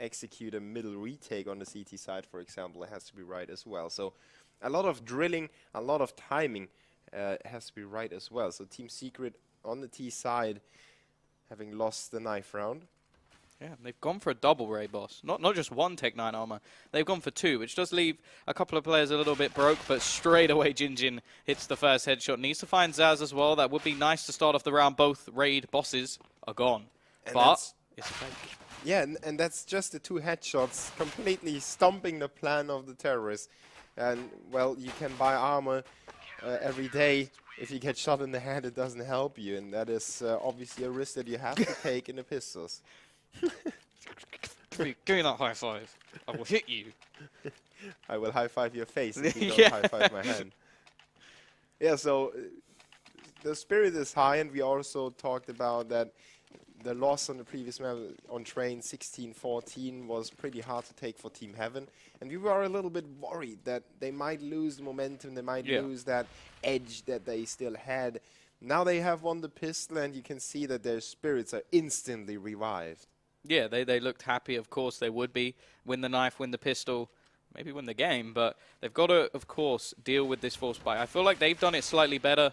execute a middle retake on the CT side, for example, it has to be right as well. So a lot of drilling, a lot of timing has to be right as well. So Team Secret on the T side, having lost the knife round. Yeah, they've gone for a double raid boss. Not just one Tech 9 armor. They've gone for two, which does leave a couple of players a little bit broke, but straight away Jinjin hits the first headshot. Needs to find Zaz as well. That would be nice to start off the round. Both raid bosses are gone. And but it's fake. Yeah, and that's just the two headshots, completely stumping the plan of the terrorists. And, well, you can buy armor every day. If you get shot in the head, it doesn't help you. And that is obviously a risk that you have to take in the pistols. Give me that high five. I will hit you. I will high five your face if you don't high five my hand. Yeah, so the spirit is high, and we also talked about that the loss on the previous map on train 16-14 was pretty hard to take for Team Heaven, and we were a little bit worried that they might lose the momentum, they might lose that edge that they still had. Now they have won the pistol, and you can see that their spirits are instantly revived. Yeah, they looked happy. Of course, they would be. Win the knife, win the pistol, maybe win the game. But they've got to, of course, deal with this force buy. I feel like they've done it slightly better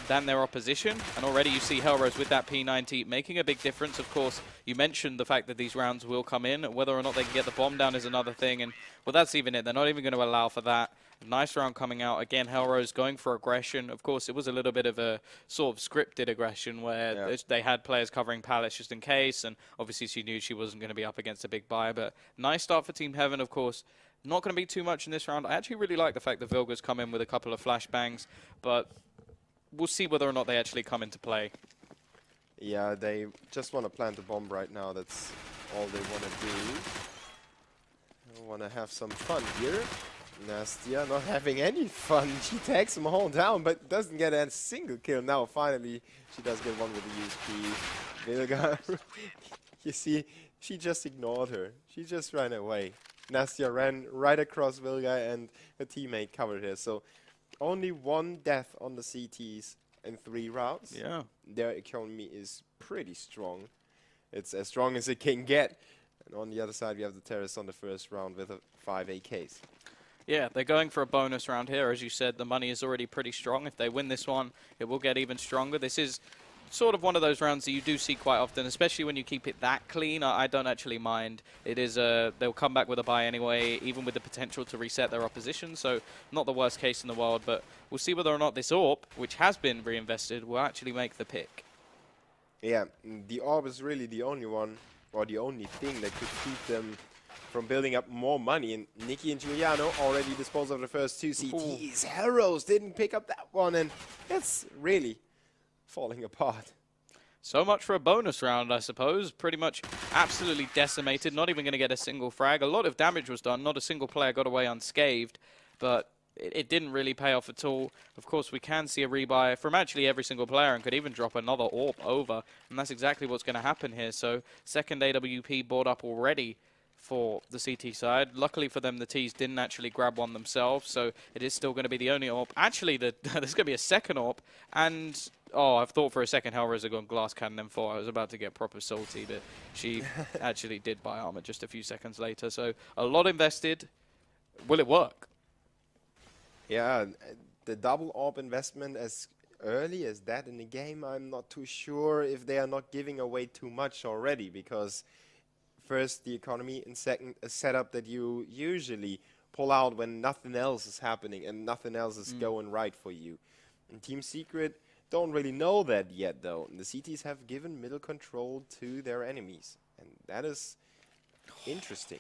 than their opposition. And already you see Hellrose with that P90 making a big difference. Of course, you mentioned the fact that these rounds will come in. Whether or not they can get the bomb down is another thing. And, well, that's even it. They're not even going to allow for that. Nice round coming out. Again, Hellrose going for aggression. Of course, it was a little bit of a sort of scripted aggression where they had players covering pallets just in case, and obviously she knew she wasn't going to be up against a big buy. But nice start for Team Heaven, of course. Not going to be too much in this round. I actually really like the fact that Vilga's come in with a couple of flashbangs, but we'll see whether or not they actually come into play. Yeah, they just want to plant a bomb right now. That's all they want to do. They want to have some fun here. Nastia not having any fun. She takes them all down, but doesn't get a single kill. Now, finally, she does get one with the USP. Vilga, you see, she just ignored her. She just ran away. Nastia ran right across Vilga, and her teammate covered her. So, only one death on the CTs in 3 rounds. Yeah. Their economy is pretty strong. It's as strong as it can get. And on the other side, we have the terrorists on the first round with 5 AKs. Yeah, they're going for a bonus round here. As you said, the money is already pretty strong. If they win this one, it will get even stronger. This is sort of one of those rounds that you do see quite often, especially when you keep it that clean. I don't actually mind. It is they'll come back with a buy anyway, even with the potential to reset their opposition. So not the worst case in the world, but we'll see whether or not this AWP, which has been reinvested, will actually make the pick. Yeah, the AWP is really the only one, or the only thing that could keep them from building up more money. And Nikki and Giuliano already disposed of the first 2 CTs. Hellrose didn't pick up that one, and it's really falling apart. So much for a bonus round, I suppose. Pretty much absolutely decimated, not even going to get a single frag. A lot of damage was done, not a single player got away unscathed, but it didn't really pay off at all. Of course, we can see a rebuy from actually every single player and could even drop another AWP over, and that's exactly what's going to happen here. So second AWP bought up already for the CT side. Luckily for them, the Ts didn't actually grab one themselves, so it is still going to be the only AWP. Actually, there's going to be a second AWP, and I've thought for a second Hellrose had gone glass cannon M4. I was about to get proper salty, but she actually did buy armor just a few seconds later. So a lot invested. Will it work? Yeah, the double AWP investment as early as that in the game, I'm not too sure if they are not giving away too much already, because first, the economy, and second, a setup that you usually pull out when nothing else is happening and nothing else is going right for you. And Team Secret don't really know that yet, though. And the CTs have given middle control to their enemies, and that is interesting.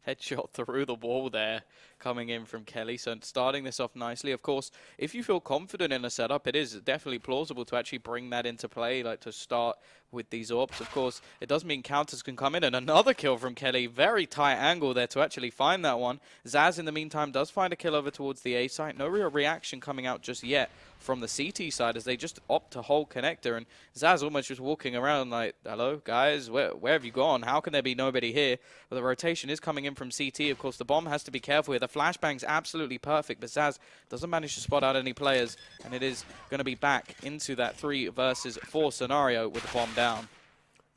Headshot through the wall there coming in from Kelly. So starting this off nicely. Of course, if you feel confident in a setup, it is definitely plausible to actually bring that into play, like to start with these AWPs. Of course, it does mean counters can come in, and another kill from Kelly. Very tight angle there to actually find that one. Zaz, in the meantime, does find a kill over towards the A site. No real reaction coming out just yet from the CT side as they just opt to hold connector, and Zaz almost just walking around like, hello, guys, where have you gone? How can there be nobody here? Well, the rotation is coming in from CT. Of course, the bomb has to be careful here. The flashbang's absolutely perfect, but Zaz doesn't manage to spot out any players, and it is going to be back into that 3 versus 4 scenario with the bomb down.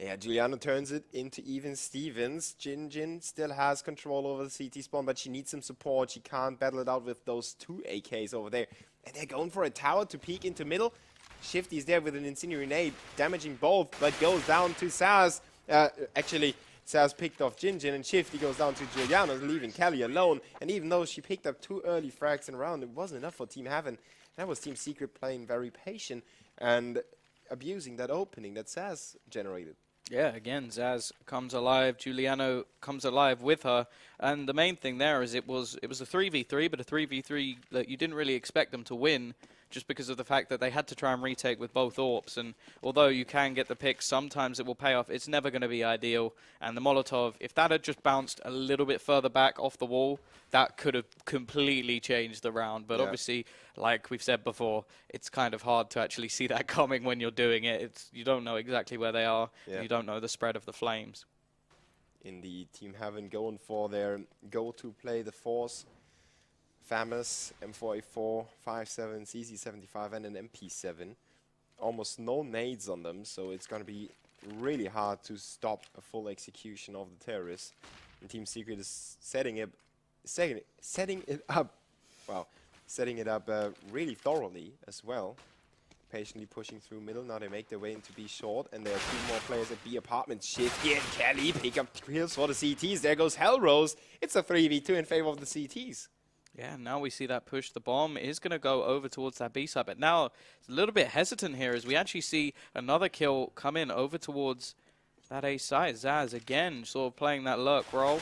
Yeah, Giuliano turns it into even Stevens. Jin still has control over the CT spawn, but she needs some support. She can't battle it out with those 2 AKs over there. And they're going for a tower to peek into middle. Shifty's there with an incendiary nade, damaging both, but goes down to Saz. Actually, Saz picked off Jin, and Shifty goes down to Giuliano, leaving Kelly alone. And even though she picked up 2 early frags in a round, it wasn't enough for Team Heaven. That was Team Secret playing very patient and abusing that opening that Saz generated. Yeah, again, Zaz comes alive, Giuliano comes alive with her, and the main thing there is it was a 3v3, but a 3v3 that you didn't really expect them to win, just because of the fact that they had to try and retake with both AWPs, and although you can get the pick, sometimes it will pay off, it's never going to be ideal, and the Molotov, if that had just bounced a little bit further back off the wall, that could have completely changed the round, but obviously, like we've said before, it's kind of hard to actually see that coming when you're doing it. You don't know exactly where they are, you don't know the spread of the flames. Indeed, Team Heaven going for their go-to play, the Force. FAMAS, M4A4, 5.7, CZ75 and an MP7. Almost no nades on them, so it's going to be really hard to stop a full execution of the terrorists. And Team Secret is setting it up really thoroughly as well. Patiently pushing through middle. Now they make their way into B short, and there are 2 more players at B apartment. Shifty and Kelly pick up kills for the CTs. There goes Hellrose. It's a 3v2 in favor of the CTs. Yeah, now we see that push. The bomb is going to go over towards that B side, but now it's a little bit hesitant here as we actually see another kill come in over towards that A side. Zaz again sort of playing that lurk role.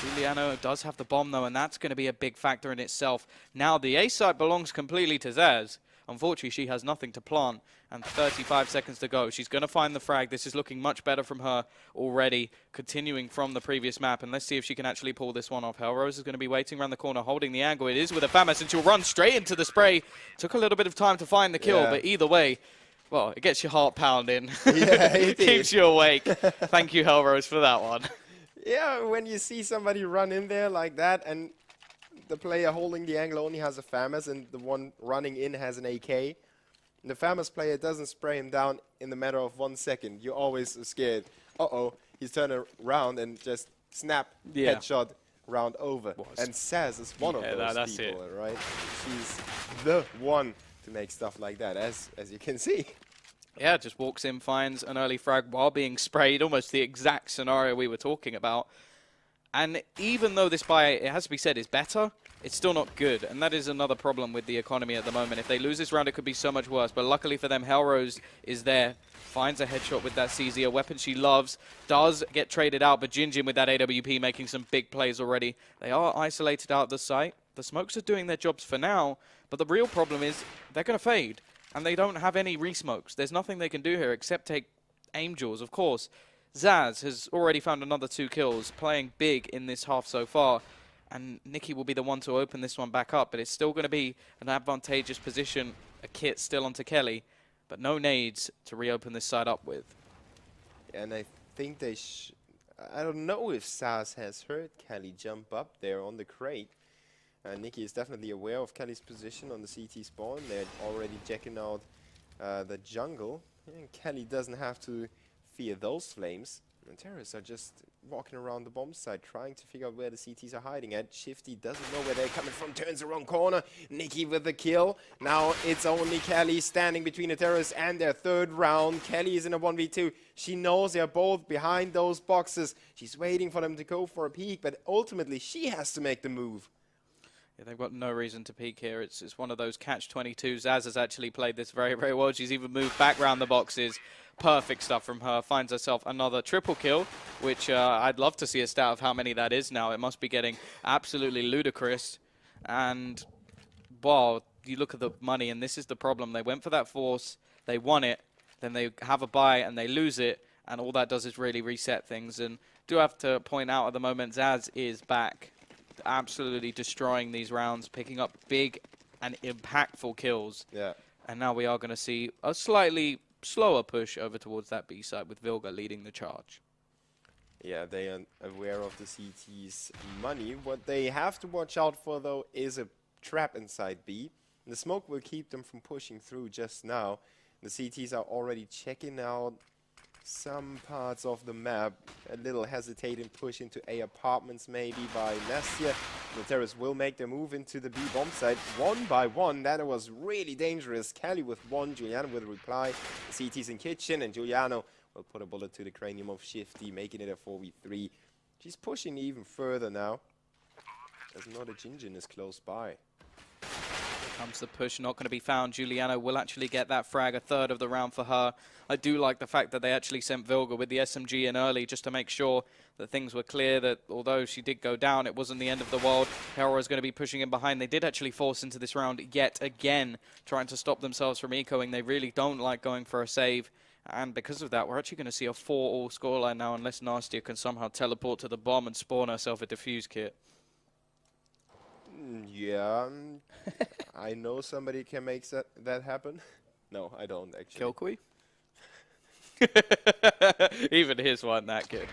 Giuliano does have the bomb though, and that's going to be a big factor in itself. Now the A site belongs completely to Zaz. Unfortunately, she has nothing to plant, and 35 seconds to go. She's going to find the frag. This is looking much better from her already, continuing from the previous map. And let's see if she can actually pull this one off. Hellrose is going to be waiting around the corner, holding the angle. It is with a FAMAS, and she'll run straight into the spray. Took a little bit of time to find the kill, but either way, well, it gets your heart pounding. Yeah, it keeps you awake. Thank you, Hellrose, for that one. Yeah, when you see somebody run in there like that, and the player holding the angle only has a FAMAS, and the one running in has an AK. And the FAMAS player doesn't spray him down in the matter of 1 second. You're always scared. Uh-oh, he's turning around and just snap, headshot, round over. And Saz is one of those people, right? She's the one to make stuff like that, as you can see. Yeah, just walks in, finds an early frag while being sprayed, almost the exact scenario we were talking about. And even though this buy, it has to be said, is better, it's still not good. And that is another problem with the economy at the moment. If they lose this round, it could be so much worse. But luckily for them, Hellrose is there, finds a headshot with that CZ, a weapon she loves, does get traded out. But Jin with that AWP making some big plays already. They are isolated out of the site. The smokes are doing their jobs for now. But the real problem is they're going to fade. And they don't have any re-smokes. There's nothing they can do here except take aim jewels, of course. Zaz has already found another 2 kills, playing big in this half so far. And Nikki will be the one to open this one back up, but it's still going to be an advantageous position. A kit still onto Kelly, but no nades to reopen this side up with. And I think they I don't know if Zaz has heard Kelly jump up there on the crate. Nikki is definitely aware of Kelly's position on the CT spawn. They're already checking out the jungle. And Kelly doesn't have to fear those flames. And terrorists are just walking around the bomb site, trying to figure out where the CTs are hiding at. Shifty doesn't know where they're coming from, turns the wrong corner. Nikki with the kill. Now it's only Kelly standing between the terrorists and their 3rd round. Kelly is in a 1v2. She knows they're both behind those boxes. She's waiting for them to go for a peek, but ultimately she has to make the move. Yeah, they've got no reason to peek here. It's one of those catch-22s. Zaz has actually played this very, very well. She's even moved back round the boxes. Perfect stuff from her. Finds herself another triple kill, which I'd love to see a stat of how many that is now. It must be getting absolutely ludicrous. And, well, you look at the money, and this is the problem. They went for that force. They won it. Then they have a buy, and they lose it. And all that does is really reset things. And do have to point out at the moment, Zaz is back, absolutely destroying these rounds, picking up big and impactful kills. Yeah. And now we are going to see a slightly slower push over towards that B side with Vilga leading the charge. Yeah, they are aware of the CT's money. What they have to watch out for, though, is a trap inside B. And the smoke will keep them from pushing through just now. The CTs are already checking out some parts of the map. A little hesitating push into A apartments maybe by Nastia. The terrorists will make their move into the B bomb site one by one. That was really dangerous. Kelly with one, Giuliano with a reply. The CT's in kitchen, and Giuliano will put a bullet to the cranium of Shifty, making it a 4v3. She's pushing even further now. There's not a Jinjin is close by. Comes the push, not going to be found. Giuliano will actually get that frag, a third of the round for her. I do like the fact that they actually sent Vilga with the SMG in early just to make sure that things were clear, that although she did go down, it wasn't the end of the world. Hera is going to be pushing in behind. They did actually force into this round yet again, trying to stop themselves from ecoing. They really don't like going for a save. And because of that, we're actually going to see a 4-all scoreline now, unless Nastia can somehow teleport to the bomb and spawn herself a defuse kit. Yeah, I know somebody can make that happen. No, I don't actually. Kilkui? Even his one that good.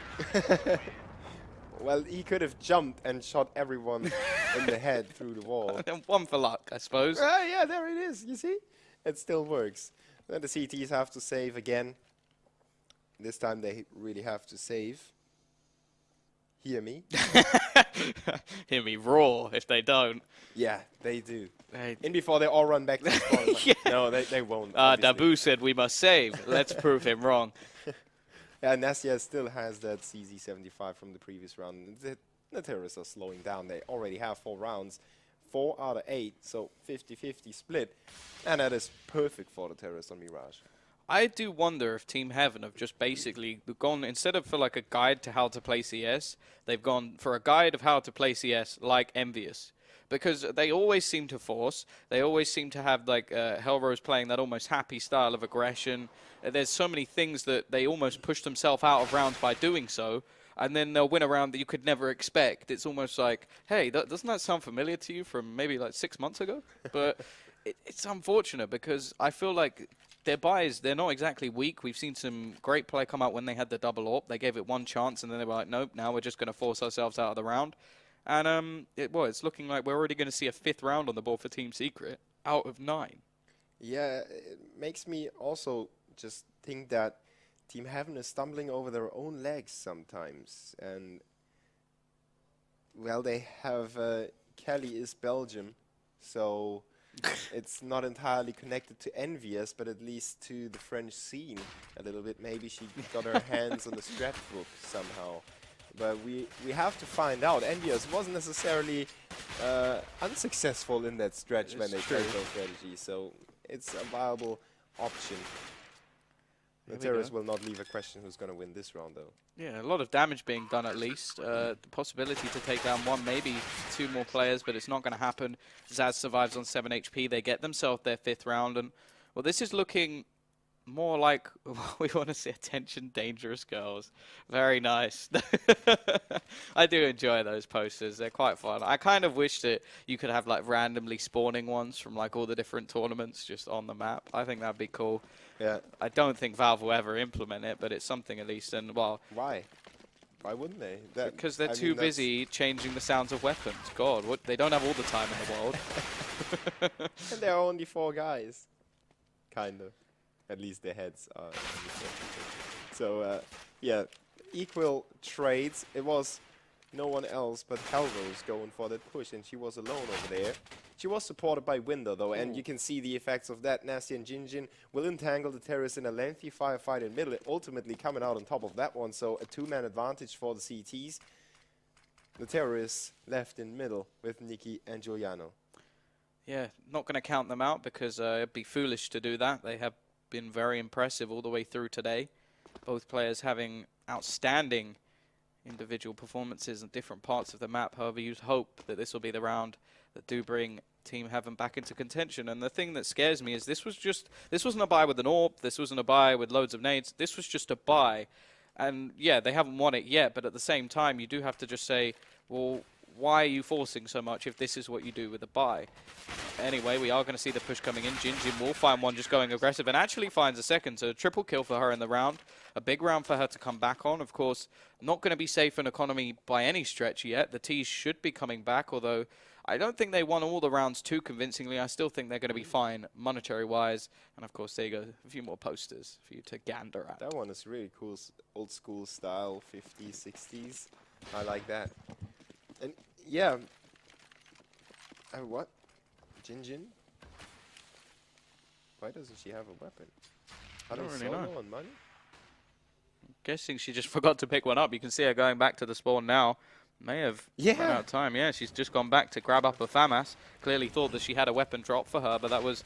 Well, he could have jumped and shot everyone in the head through the wall. One for luck, I suppose. Yeah, there it is. You see? It still works. Then the CTs have to save again. This time they really have to save. Hear me? Hear me roar if they don't. Yeah, they do. In before they all run back to the spawn. Yeah. No, they won't. Dabu said we must save. Let's prove him wrong. Yeah, Nastia still has that CZ75 from the previous round. The terrorists are slowing down. They already have 4 rounds. 4 out of 8, so 50-50 split. And that is perfect for the terrorists on Mirage. I do wonder if Team Heaven have just basically gone, instead of for like a guide to how to play CS, they've gone for a guide of how to play CS like Envious. Because they always seem to force, they always seem to have like Hellrose playing that almost happy style of aggression. There's so many things that they almost push themselves out of rounds by doing so, and then they'll win a round that you could never expect. It's almost like, hey, doesn't that sound familiar to you from maybe like 6 months ago? But it's unfortunate because I feel like their buys, they're not exactly weak. We've seen some great play come out when they had the double AWP. They gave it one chance, and then they were like, nope, now we're just going to force ourselves out of the round. And it's looking like we're already going to see a 5th round on the board for Team Secret out of 9. Yeah, it makes me also just think that Team Heaven is stumbling over their own legs sometimes. And, well, they have Kelly is Belgium, so it's not entirely connected to Envious, but at least to the French scene a little bit. Maybe she got her hands on the scrapbook somehow. But we have to find out. Envious wasn't necessarily unsuccessful in that stretch when they tried those strategies, so it's a viable option. The terrorists will not leave a question who's going to win this round, though. Yeah, a lot of damage being done at least. The possibility to take down 1, maybe 2 more players, but it's not going to happen. Zaz survives on 7 HP. They get themselves their 5th round. And, well, this is looking more like we want to see attention, dangerous girls. Very nice. I do enjoy those posters. They're quite fun. I kind of wish that you could have like randomly spawning ones from like all the different tournaments just on the map. I think that'd be cool. Yeah. I don't think Valve will ever implement it, but it's something at least. And well, why? Why wouldn't they? Because they're too busy changing the sounds of weapons. God, they don't have all the time in the world. And there are only 4 guys. Kind of. At least their heads are. So, yeah, equal trades. It was no one else but Hellrose going for that push, and she was alone over there. She was supported by Window, though, and you can see the effects of that. Nasty and Jinjin will entangle the terrorists in a lengthy firefight in middle, ultimately coming out on top of that one. So, a 2-man advantage for the CTs. The terrorists left in middle with Nikki and Giuliano. Yeah, not going to count them out because it'd be foolish to do that. They have been very impressive all the way through today. Both players having outstanding individual performances in different parts of the map. However, you hope that this will be the round that do bring Team Heaven back into contention. And the thing that scares me is this wasn't a buy with an AWP. This wasn't a buy with loads of nades. This was just a buy. And yeah, they haven't won it yet, but at the same time, you do have to just say, well, why are you forcing so much if this is what you do with a buy? Anyway, we are going to see the push coming in. Jinjin will find one just going aggressive and actually finds a second. So a triple kill for her in the round. A big round for her to come back on. Of course, not going to be safe in economy by any stretch yet. The T's should be coming back, although I don't think they won all the rounds too convincingly. I still think they're going to be fine monetary-wise. And, of course, there you go. A few more posters for you to gander at. That one is really cool. Old school style, 50s, 60s. I like that. And, yeah. What? Jinjin? Why doesn't she have a weapon? I don't really solo know. on money? Guessing she just forgot to pick one up. You can see her going back to the spawn now. May have run out of time. Yeah, she's just gone back to grab up a FAMAS. Clearly thought that she had a weapon drop for her, but that was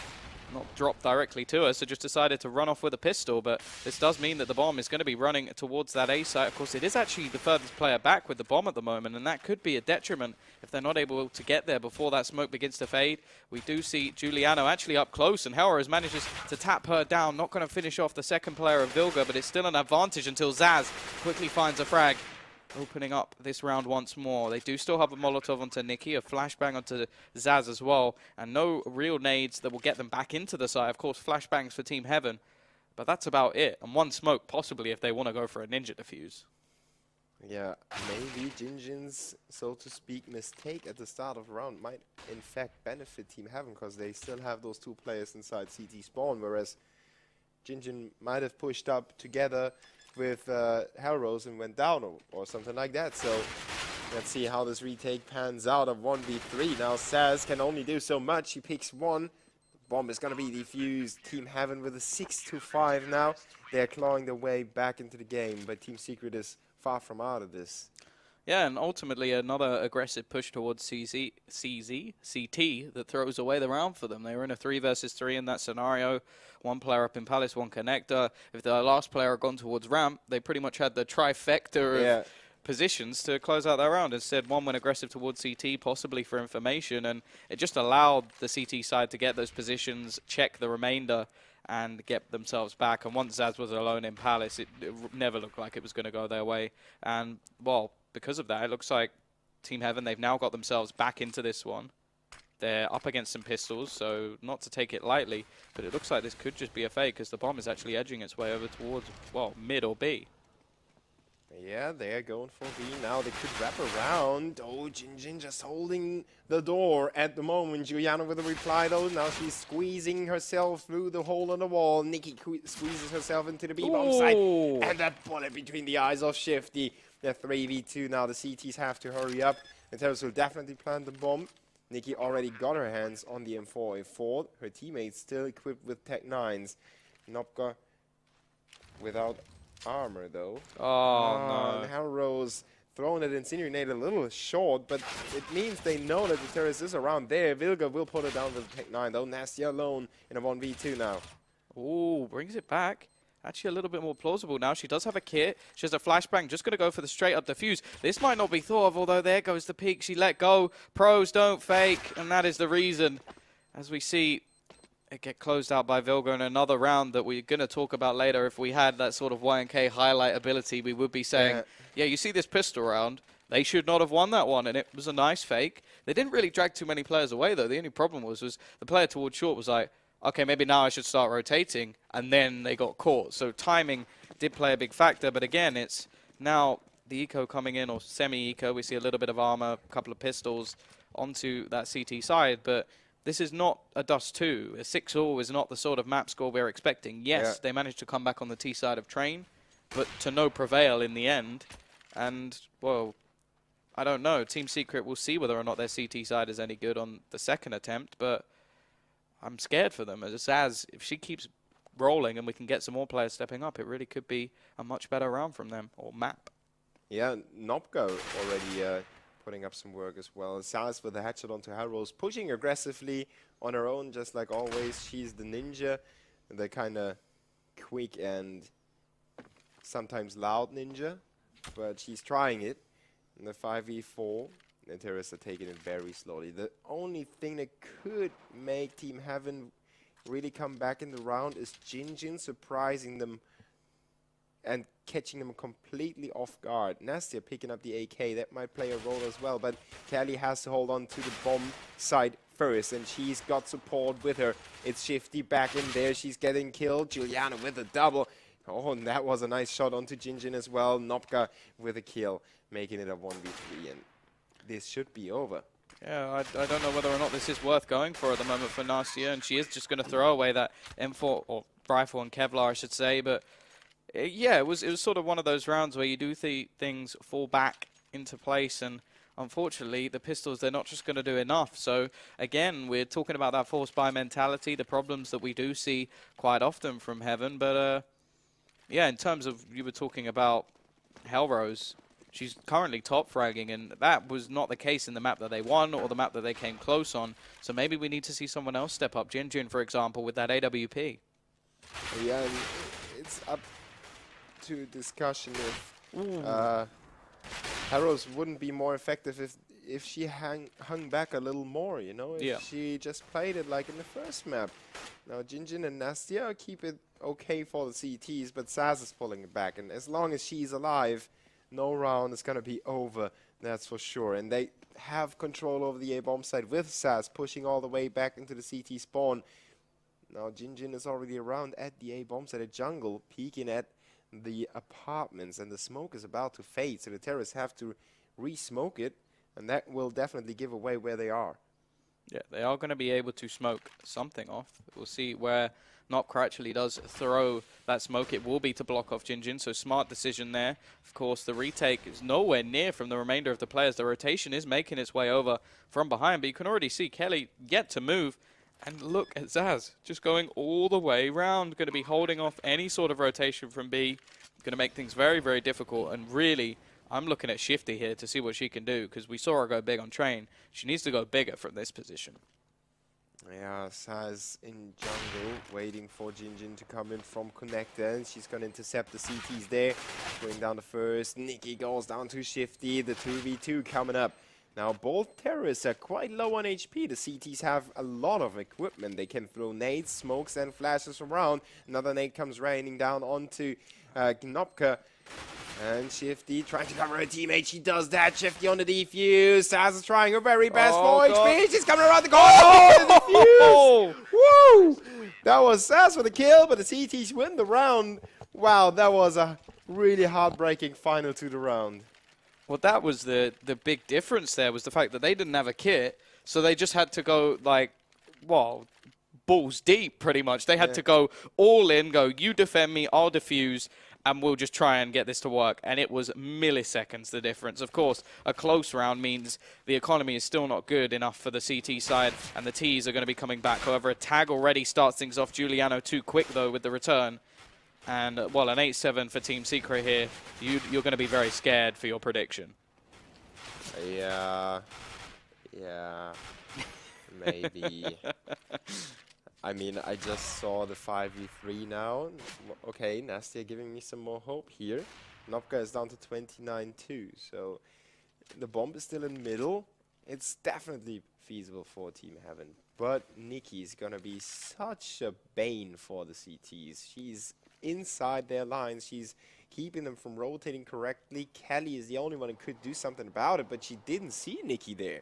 not dropped directly to her, so just decided to run off with a pistol. But this does mean that the bomb is going to be running towards that A site. Of course, it is actually the furthest player back with the bomb at the moment, and that could be a detriment if they're not able to get there before that smoke begins to fade. We do see Giuliano actually up close, and Hellrose manages to tap her down. Not going to finish off the second player of Vilga, but it's still an advantage until Zaz quickly finds a frag, opening up this round once more. They do still have a Molotov onto Nikki, a flashbang onto Zaz as well, and no real nades that will get them back into the site. Of course, flashbangs for Team Heaven, but that's about it. And one smoke, possibly, if they want to go for a ninja defuse. Yeah, maybe Jinjin's, so to speak, mistake at the start of the round might, in fact, benefit Team Heaven, because they still have those two players inside CT spawn, whereas Jinjin might have pushed up together with Hellrose and went down or something like that. So let's see how this retake pans out of 1v3. Now Saz can only do so much. He picks one. The bomb is going to be defused. Team Heaven with a 6-5 now. They're clawing their way back into the game, but Team Secret is far from out of this. Yeah, and ultimately another aggressive push towards CT that throws away the round for them. They were in a 3 versus 3 in that scenario. One player up in Palace, one connector. If the last player had gone towards ramp, they pretty much had the trifecta of positions to close out that round. Instead, one went aggressive towards CT, possibly for information, and it just allowed the CT side to get those positions, check the remainder, and get themselves back. And once Zaz was alone in Palace, it never looked like it was going to go their way. And, well, because of that, it looks like Team Heaven, they've now got themselves back into this one. They're up against some pistols, so not to take it lightly, but it looks like this could just be a fake, because the bomb is actually edging its way over towards, well, mid or B. Yeah, they're going for B now. They could wrap around. Oh, Jinjin just holding the door at the moment. Giuliano with a reply, though. Now she's squeezing herself through the hole in the wall. Nikki squeezes herself into the B-bomb site. And that bullet between the eyes of Shifty. They're 3v2 now. The CTs have to hurry up. And Terrace will definitely plant the bomb. Nikki already got her hands on the M4A4. Her teammates still equipped with Tech 9s. Nopka without armor, though. Oh, no. Hellrose throwing it Incinerator a little short, but it means they know that the terrorist is around there. Vilga will put it down with Tech 9, though. Nastia alone in a 1v2 now. Ooh, brings it back. Actually a little bit more plausible now. She does have a kit. She has a flashbang. Just going to go for the straight-up defuse. This might not be thought of, although there goes the peak. She let go. Pros don't fake, and that is the reason. As we see it get closed out by Vilga in another round that we're going to talk about later. If we had that sort of YNK highlight ability, we would be saying, yeah, you see this pistol round. They should not have won that one, and it was a nice fake. They didn't really drag too many players away, though. The only problem was the player towards short was like, okay, maybe now I should start rotating, and then they got caught. So timing did play a big factor, but again, it's now the eco coming in, or semi-eco. We see a little bit of armor, a couple of pistols onto that CT side, but this is not a Dust 2. A 6-all is not the sort of map score we're expecting. Yes, they managed to come back on the T side of Train, but to no prevail in the end. And, well, I don't know. Team Secret will see whether or not their CT side is any good on the second attempt, but I'm scared for them. As if she keeps rolling and we can get some more players stepping up, it really could be a much better round from them, or map. Yeah, Nopka already putting up some work as well. Saz with the headshot onto Hellrose, pushing aggressively on her own, just like always. She's the ninja, the kind of quick and sometimes loud ninja, but she's trying it. In the 5v4, and Teresa taking it very slowly. The only thing that could make Team Heaven really come back in the round is Jinjin surprising them and catching them completely off guard. Nastia picking up the AK, that might play a role as well, but Kelly has to hold on to the bomb side first, and she's got support with her. It's Shifty back in there, she's getting killed. Giuliano with a double. Oh, and that was a nice shot onto Jinjin as well. Nopka with a kill, making it a 1v3, and this should be over. Yeah, I don't know whether or not this is worth going for at the moment for Nastia, and she is just going to throw away that M4, or rifle and Kevlar, I should say, but yeah, it was sort of one of those rounds where you do things fall back into place, and unfortunately, the pistols, they're not just going to do enough. So, again, we're talking about that force buy mentality, the problems that we do see quite often from Heaven, but yeah, in terms of, you were talking about Hellrose, she's currently top fragging, and that was not the case in the map that they won or the map that they came close on. So maybe we need to see someone else step up. Jinjin, for example, with that AWP. Yeah, and it's up to discussion if Harrows wouldn't be more effective if she hung back a little more, you know, if she just played it like in the first map. Now Jinjin and Nastia keep it okay for the CTs, but Saz is pulling it back, and as long as she's alive, no round is gonna be over, that's for sure. And they have control over the A-bomb site with Saz pushing all the way back into the CT spawn. Now Jinjin is already around at the A-bomb site at jungle, peeking at the apartments, and the smoke is about to fade, so the terrorists have to re-smoke it, and that will definitely give away where they are. Yeah, they are going to be able to smoke something off. We'll see where Nopka actually does throw that smoke. It will be to block off Jinjin, so smart decision there. Of course, the retake is nowhere near from the remainder of the players. The rotation is making its way over from behind, but you can already see Kelly yet to move. And look at Zaz, just going all the way round, going to be holding off any sort of rotation from B. Going to make things very, very difficult. And really, I'm looking at Shifty here to see what she can do, because we saw her go big on train. She needs to go bigger from this position. Yeah, Saz in jungle, waiting for Jinjin to come in from connector, and she's going to intercept the CTs there. Going down the first, Nikki goes down to Shifty, the 2v2 coming up. Now, both terrorists are quite low on HP. The CTs have a lot of equipment. They can throw nades, smokes, and flashes around. Another nade comes raining down onto Nopka. And Shifty trying to cover her teammate. She does that. Shifty on the defuse. Saz is trying her very best for HP. She's coming around the corner. Oh, the defuse. Woo! That was Saz for the kill, but the CTs win the round. Wow, that was a really heartbreaking final to the round. Well, that was the big difference there, was the fact that they didn't have a kit, so they just had to go, like, well, balls deep, pretty much. They had to go all in, go, you defend me, I'll defuse, and we'll just try and get this to work. And it was milliseconds, the difference. Of course, a close round means the economy is still not good enough for the CT side, and the Ts are going to be coming back. However, a tag already starts things off. Giuliano too quick, though, with the return. And, well, an 8-7 for Team Secret here. You're going to be very scared for your prediction. Yeah, maybe. I mean, I just saw the 5v3 now. Okay, Nastia giving me some more hope here. Nopka is down to 29-2, so the bomb is still in the middle. It's definitely feasible for Team Heaven, but Nikki is going to be such a bane for the CTs. She's inside their lines. She's keeping them from rotating correctly. Kelly is the only one who could do something about it, but she didn't see Nikki there.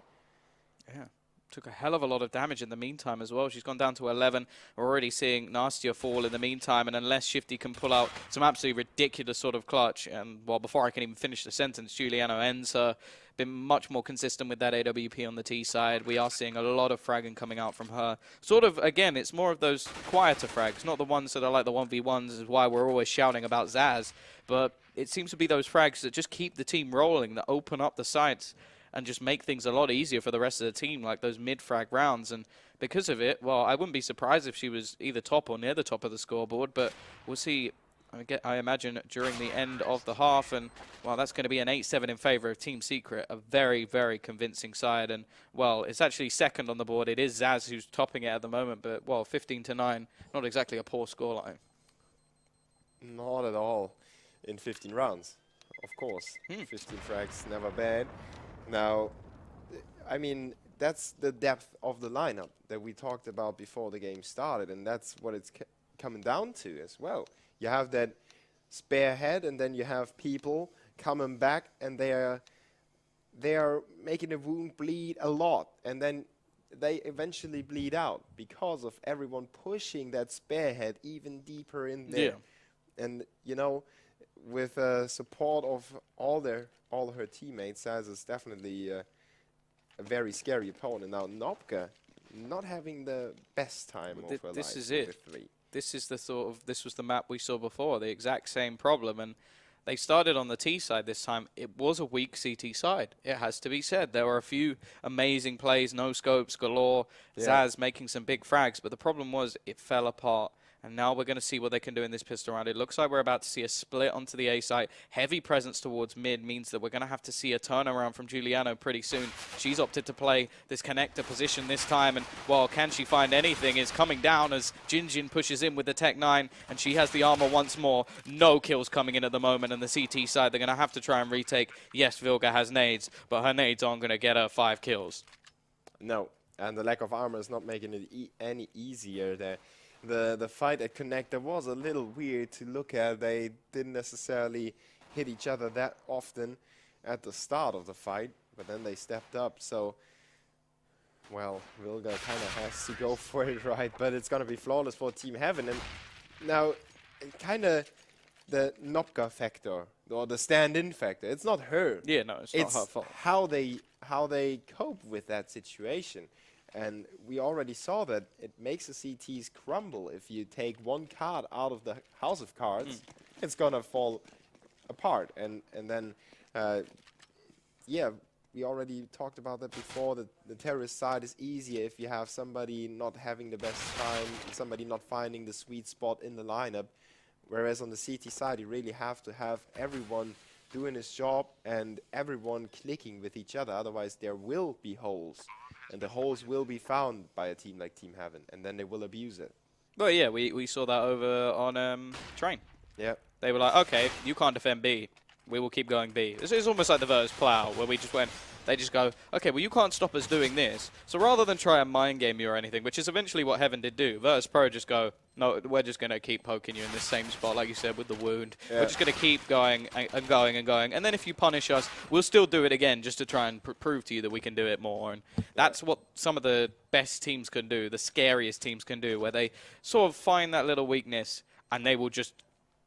Yeah, took a hell of a lot of damage in the meantime as well. She's gone down to 11. We're already seeing Nastia fall in the meantime, and unless Shifty can pull out some absolutely ridiculous sort of clutch, and, well, before I can even finish the sentence, Giuliano ends her. Been much more consistent with that AWP on the T side. We are seeing a lot of fragging coming out from her. Sort of, again, it's more of those quieter frags, not the ones that are like the 1v1s, is why we're always shouting about Zaz. But it seems to be those frags that just keep the team rolling, that open up the sights and just make things a lot easier for the rest of the team, like those mid-frag rounds. And because of it, well, I wouldn't be surprised if she was either top or near the top of the scoreboard, but we'll see. I imagine during the end of the half, and, well, that's going to be an 8-7 in favor of Team Secret, a very, very convincing side. And, well, it's actually second on the board. It is Zaz who's topping it at the moment, but, well, 15-9, not exactly a poor scoreline. Not at all in 15 rounds, of course. 15 frags, never bad. Now, I mean, that's the depth of the lineup that we talked about before the game started, and that's what it's coming down to as well. You have that spare head, and then you have people coming back, and they are making the wound bleed a lot, and then they eventually bleed out because of everyone pushing that spare head even deeper in there. Yeah. And, you know, with support of all her teammates, Saz is definitely a very scary opponent. Now Nopka not having the best time of her This life is it. with 3. This is the sort of, this was the map we saw before, the exact same problem, and they started on the T side this time. It was a weak CT side, it has to be said. There were a few amazing plays, no scopes galore, Zaz making some big frags, but the problem was it fell apart. And now we're going to see what they can do in this pistol round. It looks like we're about to see a split onto the A site. Heavy presence towards mid means that we're going to have to see a turnaround from Giuliano pretty soon. She's opted to play this connector position this time. And, well, can she find anything? Is coming down as Jinjin pushes in with the Tech 9. And she has the armor once more. No kills coming in at the moment. And the CT side, they're going to have to try and retake. Yes, Vilga has nades, but her nades aren't going to get her 5 kills. No, and the lack of armor is not making it any easier there. The fight at Connector was a little weird to look at. They didn't necessarily hit each other that often at the start of the fight, but then they stepped up. So, well, Vilga kind of has to go for it, right? But it's going to be flawless for Team Heaven. And now, kind of the Nopka factor, or the stand-in factor. It's not her. Yeah, no, it's not her fault. How they cope with that situation. And we already saw that it makes the CTs crumble. If you take one card out of the house of cards, it's gonna fall apart. And then, yeah, we already talked about that before. That the terrorist side is easier if you have somebody not having the best time, somebody not finding the sweet spot in the lineup. Whereas on the CT side, you really have to have everyone doing his job and everyone clicking with each other. Otherwise, there will be holes. And the holes will be found by a team like Team Heaven, and then they will abuse it. Well, yeah, we saw that over on Train. Yeah. They were like, okay, you can't defend B. We will keep going B. This is almost like the Virtus Plow, where we just went, they just go, okay, well, you can't stop us doing this. So rather than try and mind game you or anything, which is eventually what Heaven did do, Virtus Pro just go, no, we're just going to keep poking you in this same spot, like you said, with the wound. Yeah. We're just going to keep going and going and going. And then if you punish us, we'll still do it again just to try and prove to you that we can do it more. And that's what some of the best teams can do, the scariest teams can do, where they sort of find that little weakness and they will just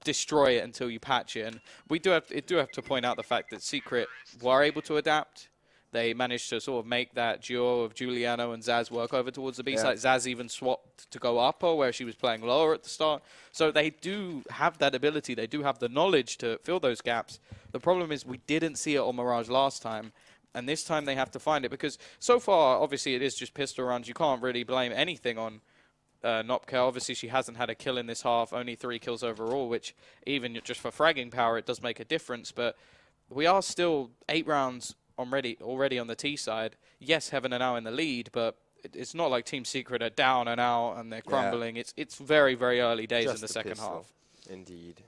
destroy it until you patch it. And we do have to point out the fact that Secret were able to adapt. They managed to sort of make that duo of Giuliano and Zaz work over towards the B side. Zaz even swapped to go upper where she was playing lower at the start. So they do have that ability. They do have the knowledge to fill those gaps. The problem is we didn't see it on Mirage last time. And this time they have to find it because so far, obviously, it is just pistol runs. You can't really blame anything on Nopka. Obviously, she hasn't had a kill in this half, only 3 kills overall, which even just for fragging power, it does make a difference. But we are still 8 rounds already on the T side. Yes, Heaven are now in the lead, but it's not like Team Secret are down and out and they're crumbling. It's very, very early days in the second half. Indeed.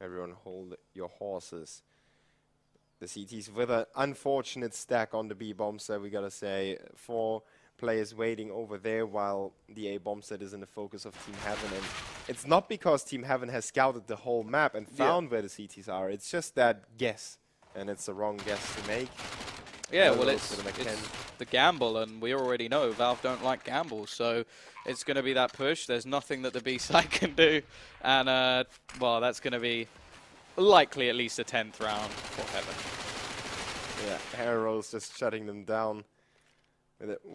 Everyone hold your horses. The CTs with an unfortunate stack on the B bomb set, we gotta say. 4 players waiting over there while the A bomb set is in the focus of Team Heaven. And it's not because Team Heaven has scouted the whole map and found where the CTs are. It's just that guess. And it's the wrong guess to make. Yeah, well, it's the gamble, and we already know Valve don't like gambles, so it's going to be that push. There's nothing that the B side can do, and, well, that's going to be likely at least a 10th round for Heaven. Yeah, Arrows just shutting them down.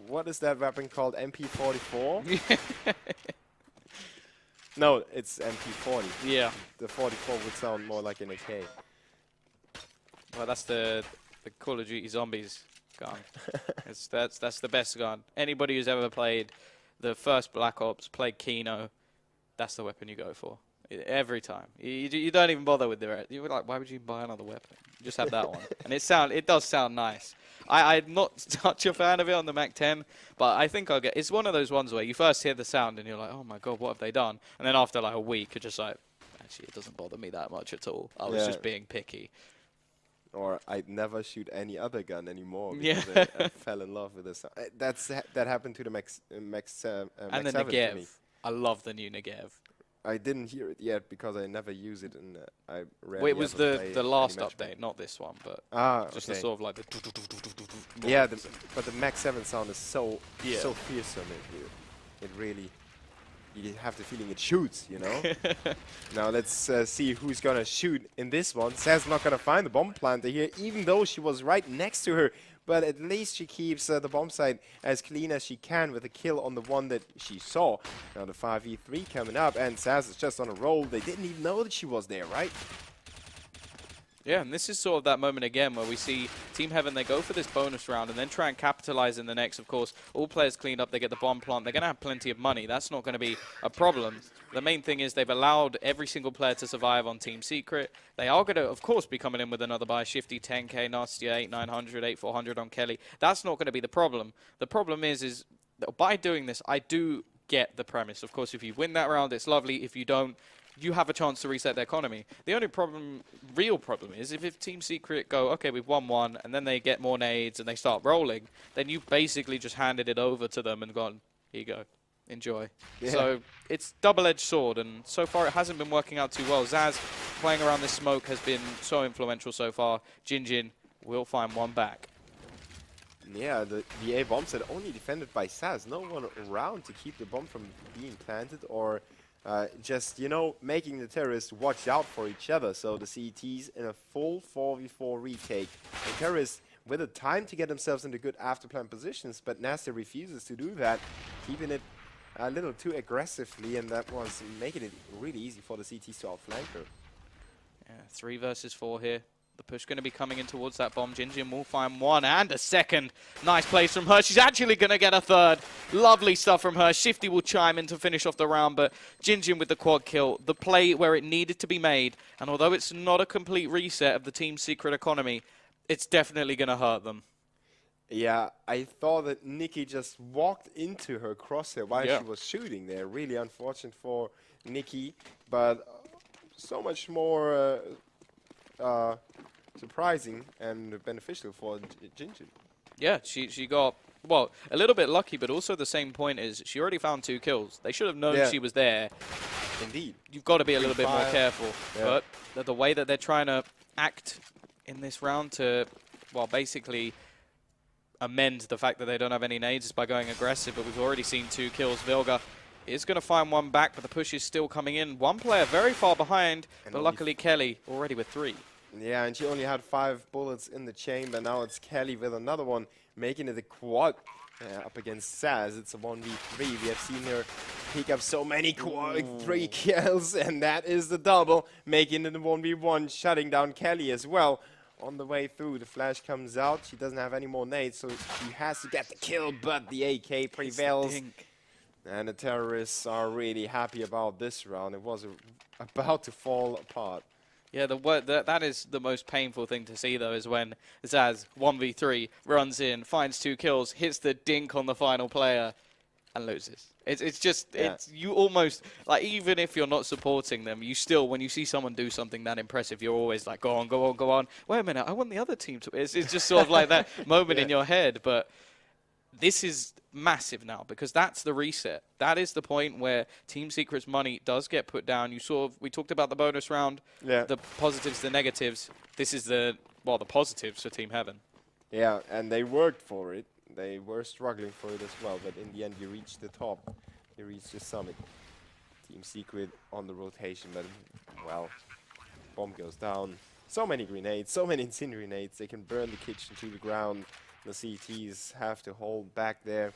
What is that weapon called? MP44? No, it's MP40. Yeah. The 44 would sound more like an AK. Well, that's the Call of Duty Zombies gun. That's the best gun. Anybody who's ever played the first Black Ops, played Kino, that's the weapon you go for. Every time. You don't even bother with the rest. You're like, why would you buy another weapon? Just have that one. And it does sound nice. I'm not such a fan of it on the Mac 10, but I think I'll get... It's one of those ones where you first hear the sound and you're like, oh my god, what have they done? And then after like a week, you're just like, actually, it doesn't bother me that much at all. I was just being picky. Or I'd never shoot any other gun anymore Yeah. because I fell in love with this. That happened to the Max and Max the 7 to me. Negev. I love the new Negev. I didn't hear it yet because I never use it, and I rarely Well, it was ever play the last any update, matchmaking. not this one, but just the okay. sort of like the... Yeah, but the Max 7 sound is so Yeah. fearsome. It really, you have the feeling it shoots, you know? Now let's see who's gonna shoot in this one. Saz not gonna find the bomb planter here, even though she was right next to her. But at least she keeps the bomb site as clean as she can with a kill on the one that she saw. Now the 5v3 coming up, and Saz is just on a roll. They didn't even know that she was there, right? Yeah, and this is sort of that moment again where we see Team Heaven, they go for this bonus round and then try and capitalize in the next. Of course, all players cleaned up, they get the bomb plant, they're going to have plenty of money. That's not going to be a problem. The main thing is they've allowed every single player to survive on Team Secret. They are going to, of course, be coming in with another buy. Shifty 10k, Nastia 8900, 8400 on Kelly. That's not going to be the problem. The problem is that by doing this, I do get the premise. Of course, if you win that round, it's lovely. If you don't, you have a chance to reset the economy. The only problem, real problem, is if Team Secret go, okay, we've won one, and then they get more nades and they start rolling, then you basically just handed it over to them and gone, here you go, enjoy. Yeah. So it's double-edged sword, and so far it hasn't been working out too well. Zaz playing around this smoke has been so influential so far. Jinjin will find one back. Yeah, the A bomb set only defended by Saz. No one around to keep the bomb from being planted or just, you know, making the terrorists watch out for each other. So the CETs in a full 4v4 retake. The terrorists with the time to get themselves into good afterplan positions, but Nasty refuses to do that, keeping it a little too aggressively, and that was making it really easy for the CTs to outflank her. Yeah, 3 versus 4 here. The push going to be coming in towards that bomb. Jinjin will find one and a second. Nice place from her. She's actually going to get a third. Lovely stuff from her. Shifty will chime in to finish off the round, but Jinjin with the quad kill. The play where it needed to be made, and although it's not a complete reset of the Team Secret economy, it's definitely going to hurt them. Yeah, I thought that Nikki just walked into her crosshair while she was shooting there. Really unfortunate for Nikki, but so much more surprising and beneficial for Jinjin. Yeah, she got, well, a little bit lucky, but also the same point is she already found 2 kills. They should have known she was there. Indeed. You've got to be a little bit more careful. Yeah. But the way that they're trying to act in this round to, well, basically amend the fact that they don't have any nades is by going aggressive, but we've already seen 2 kills. Vilga is going to find one back, but the push is still coming in. One player very far behind, but luckily Kelly already with 3. Yeah, and she only had 5 bullets in the chamber. Now it's Kelly with another one, making it a quad up against Saz. It's a 1v3. We have seen her pick up so many 3 kills, and that is the double, making it a 1v1, shutting down Kelly as well. On the way through, the flash comes out. She doesn't have any more nades, so she has to get the kill, but the AK prevails. And the terrorists are really happy about this round. It was about to fall apart. Yeah, that is the most painful thing to see, though, is when Zaz, 1v3, runs in, finds 2 kills, hits the dink on the final player, and loses. It's just, you almost, like, even if you're not supporting them, you still, when you see someone do something that impressive, you're always like, go on, go on, go on. Wait a minute, I want the other team to, it's just sort of like that moment in your head, but this is massive now, because that's the reset. That is the point where Team Secret's money does get put down. You sort of, we talked about the bonus round, the positives, the negatives. This is the positives for Team Heaven. Yeah, and they worked for it. They were struggling for it as well, but in the end, you reached the top. You reached the summit. Team Secret on the rotation, but, well, bomb goes down. So many grenades, so many incendiary grenades. They can burn the kitchen to the ground. The CTs have to hold back there.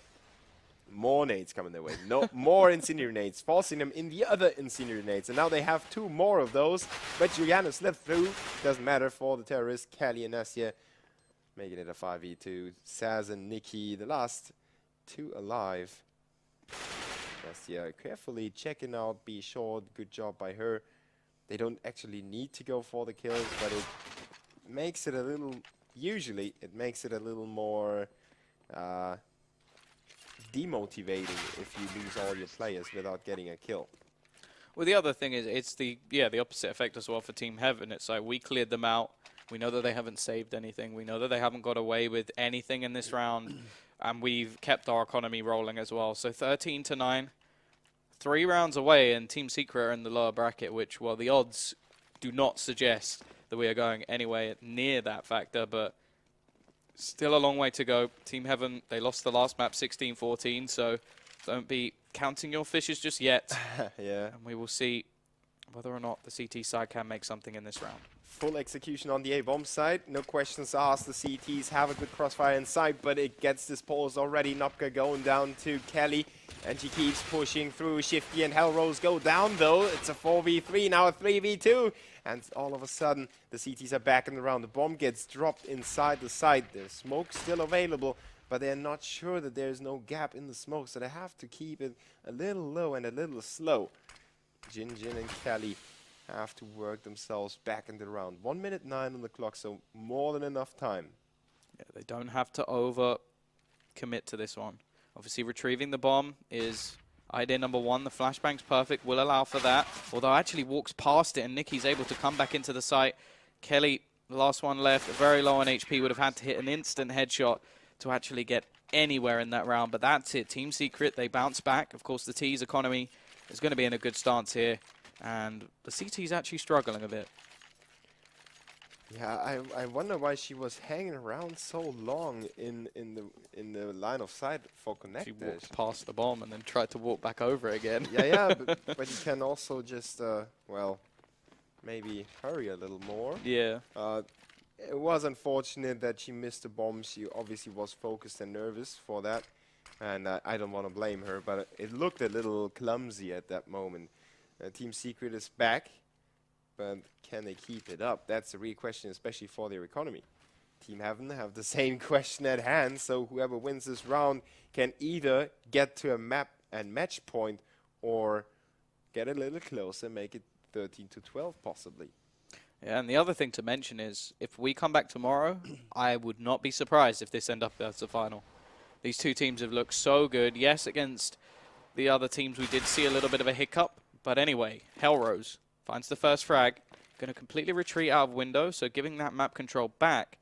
More nades coming their way. No more incendiary nades, forcing them in the other incendiary nades. And now they have 2 more of those. But Juliana slipped through. Doesn't matter for the terrorists. Kelly and Nastia making it a 5v2. Saz and Nikki, the last 2 alive. Nastia carefully checking out B short. Good job by her. They don't actually need to go for the kills, but it makes it a little... Usually, it makes it a little more demotivating if you lose all your players without getting a kill. Well, the other thing is, it's the opposite effect as well for Team Heaven. It's like, we cleared them out. We know that they haven't saved anything. We know that they haven't got away with anything in this round. And we've kept our economy rolling as well. So 13-9, 3 rounds away, and Team Secret are in the lower bracket, which, well, the odds do not suggest that we are going anywhere near that factor, but still a long way to go. Team Heaven, they lost the last map 16-14, so don't be counting your fishes just yet. Yeah. And we will see whether or not the CT side can make something in this round. Full execution on the A-bomb side. No questions asked. The CTs have a good crossfire inside, but it gets disposed already. Nopka going down to Kelly, and she keeps pushing through. Shifty and Hellrose go down, though. It's a 4v3, now a 3v2. And all of a sudden, the CTs are back in the round. The bomb gets dropped inside the site. There's smoke still available, but they're not sure that there's no gap in the smoke, so they have to keep it a little low and a little slow. Jin and Kelly have to work themselves back in the round. 1 minute 9 on the clock, so more than enough time. Yeah, they don't have to over commit to this one. Obviously, retrieving the bomb is idea number one. The flashbang's perfect, will allow for that. Although actually walks past it, and Nikki's able to come back into the site. Kelly, the last one left, very low on HP, would have had to hit an instant headshot to actually get anywhere in that round. But that's it. Team Secret, they bounce back. Of course, the T's economy is going to be in a good stance here. And the CT's actually struggling a bit. Yeah, I wonder why she was hanging around so long in the line of sight for Connect. She walked past the bomb and then tried to walk back over it again. Yeah, but you can also just, well, maybe hurry a little more. Yeah. It was unfortunate that she missed the bomb. She obviously was focused and nervous for that. And I don't want to blame her, but it looked a little clumsy at that moment. Team Secret is back, but can they keep it up? That's the real question, especially for their economy. Team Heaven have the same question at hand, so whoever wins this round can either get to a map and match point or get a little closer, make it 13 to 12 possibly. Yeah, and the other thing to mention is, if we come back tomorrow, I would not be surprised if this ends up as the final. These two teams have looked so good. Yes, against the other teams we did see a little bit of a hiccup. But anyway, Hellrose finds the first frag. Going to completely retreat out of window, so giving that map control back.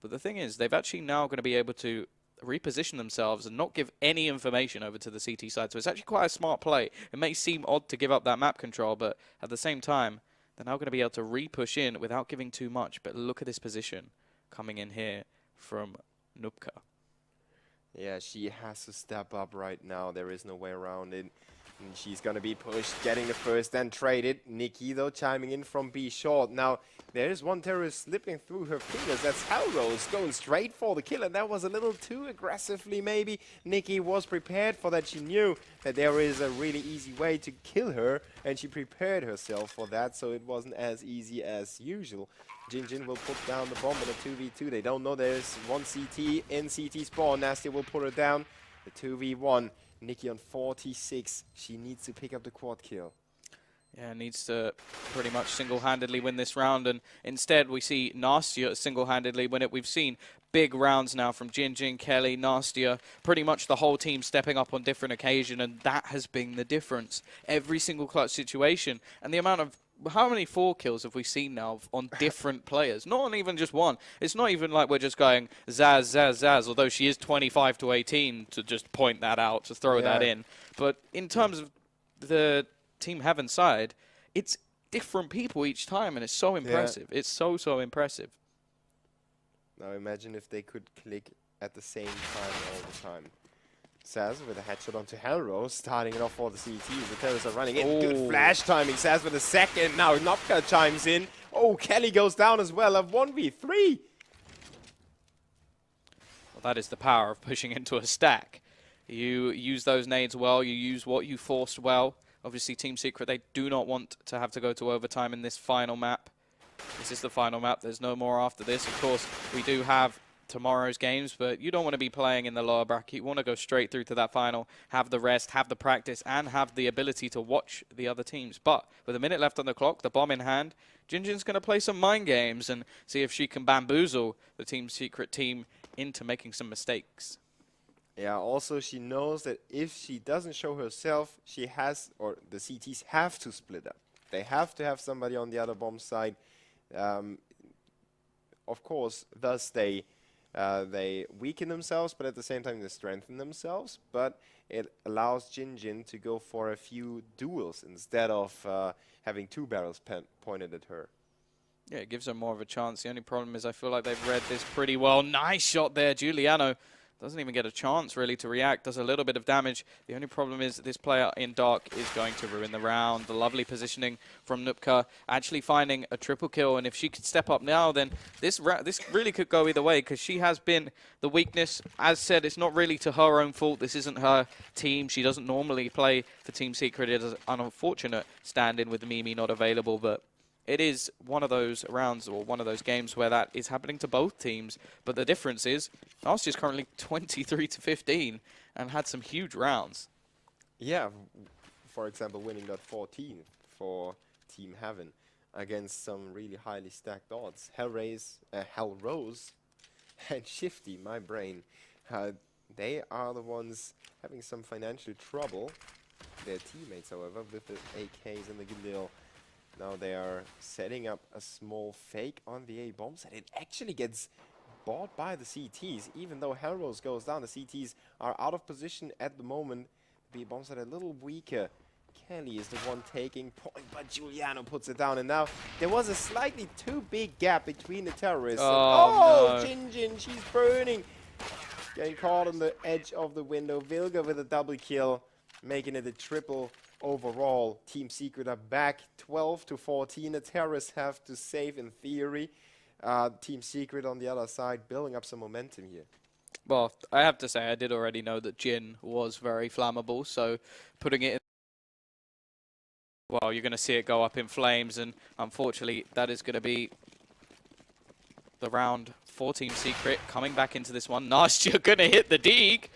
But the thing is, they've actually now going to be able to reposition themselves and not give any information over to the CT side. So it's actually quite a smart play. It may seem odd to give up that map control, but at the same time, they're now going to be able to re-push in without giving too much. But look at this position coming in here from Nupka. Yeah, she has to step up right now. There is no way around it. And she's going to be pushed, getting the first, then traded. Nikki, though, chiming in from B short. Now, there is one terrorist slipping through her fingers. That's Hellrose going straight for the kill, and that was a little too aggressively, maybe. Nikki was prepared for that. She knew that there is a really easy way to kill her, and she prepared herself for that, so it wasn't as easy as usual. Jin will put down the bomb in a 2v2. They don't know there's one CT in CT spawn. Nasty will put her down. The 2v1. Nikki on 46. She needs to pick up the quad kill. Yeah, needs to pretty much single-handedly win this round, and instead we see Nastia single-handedly win it. We've seen big rounds now from Jin, Kelly, Nastia, pretty much the whole team stepping up on different occasion, and that has been the difference. Every single clutch situation, and the amount of how many 4 kills have we seen now on different players? Not on even just one. It's not even like we're just going Zaz, although she is 25 to 18 to just point that out, to throw that in. But in terms of the Team Heaven side, it's different people each time, and it's so impressive. It's so impressive. Now imagine if they could click at the same time all the time. Saz with a headshot onto Hellrose, starting it off for the CTs. The terrorists are running in. Oh. Good flash timing. Saz with a second. Now Nopka chimes in. Oh, Kelly goes down as well. A 1v3. Well, that is the power of pushing into a stack. You use those nades well. You use what you forced well. Obviously, Team Secret, they do not want to have to go to overtime in this final map. This is the final map. There's no more after this. Of course, we do have tomorrow's games, but you don't want to be playing in the lower bracket. You want to go straight through to that final, have the rest, have the practice, and have the ability to watch the other teams. But with a minute left on the clock, the bomb in hand, Jin's going to play some mind games and see if she can bamboozle the Team Secret team into making some mistakes. Yeah, also she knows that if she doesn't show herself, she has, or the CTs have to split up. They have to have somebody on the other bomb side. Of course, thus they weaken themselves, but at the same time they strengthen themselves. But it allows Jin to go for a few duels instead of having 2 barrels pointed at her. Yeah, it gives her more of a chance. The only problem is I feel like they've read this pretty well. Nice shot there, Giuliano. Doesn't even get a chance, really, to react. Does a little bit of damage. The only problem is this player in Dark is going to ruin the round. The lovely positioning from Nupka, actually finding a triple kill. And if she could step up now, then this really could go either way, because she has been the weakness. As said, it's not really to her own fault. This isn't her team. She doesn't normally play for Team Secret. It is an unfortunate stand-in with Mimi not available, but it is one of those rounds or one of those games where that is happening to both teams. But the difference is, Nasty is currently 23-15 and had some huge rounds. Yeah, for example, winning that 14 for Team Heaven against some really highly stacked odds. Hellrose and Shifty, my brain. They are the ones having some financial trouble. Their teammates, however, with the AKs and the Galil. Now they are setting up a small fake on the A bomb site. It actually gets bought by the CTs. Even though Hellrose goes down, the CTs are out of position at the moment. The B bomb site a little weaker. Kelly is the one taking point, but Giuliano puts it down. And now there was a slightly too big gap between the terrorists. Oh, no. Jinjin, she's burning. Getting caught on the edge of the window. Vilga with a double kill, making it a triple. Overall, Team Secret are back 12-14. The terrorists have to save in theory. Team Secret on the other side building up some momentum here. Well, I have to say, I did already know that Jin was very flammable, so putting it in, well, you're going to see it go up in flames, and unfortunately, that is going to be the round for Team Secret. Coming back into this one, Nasty, you're going to hit the Deeg.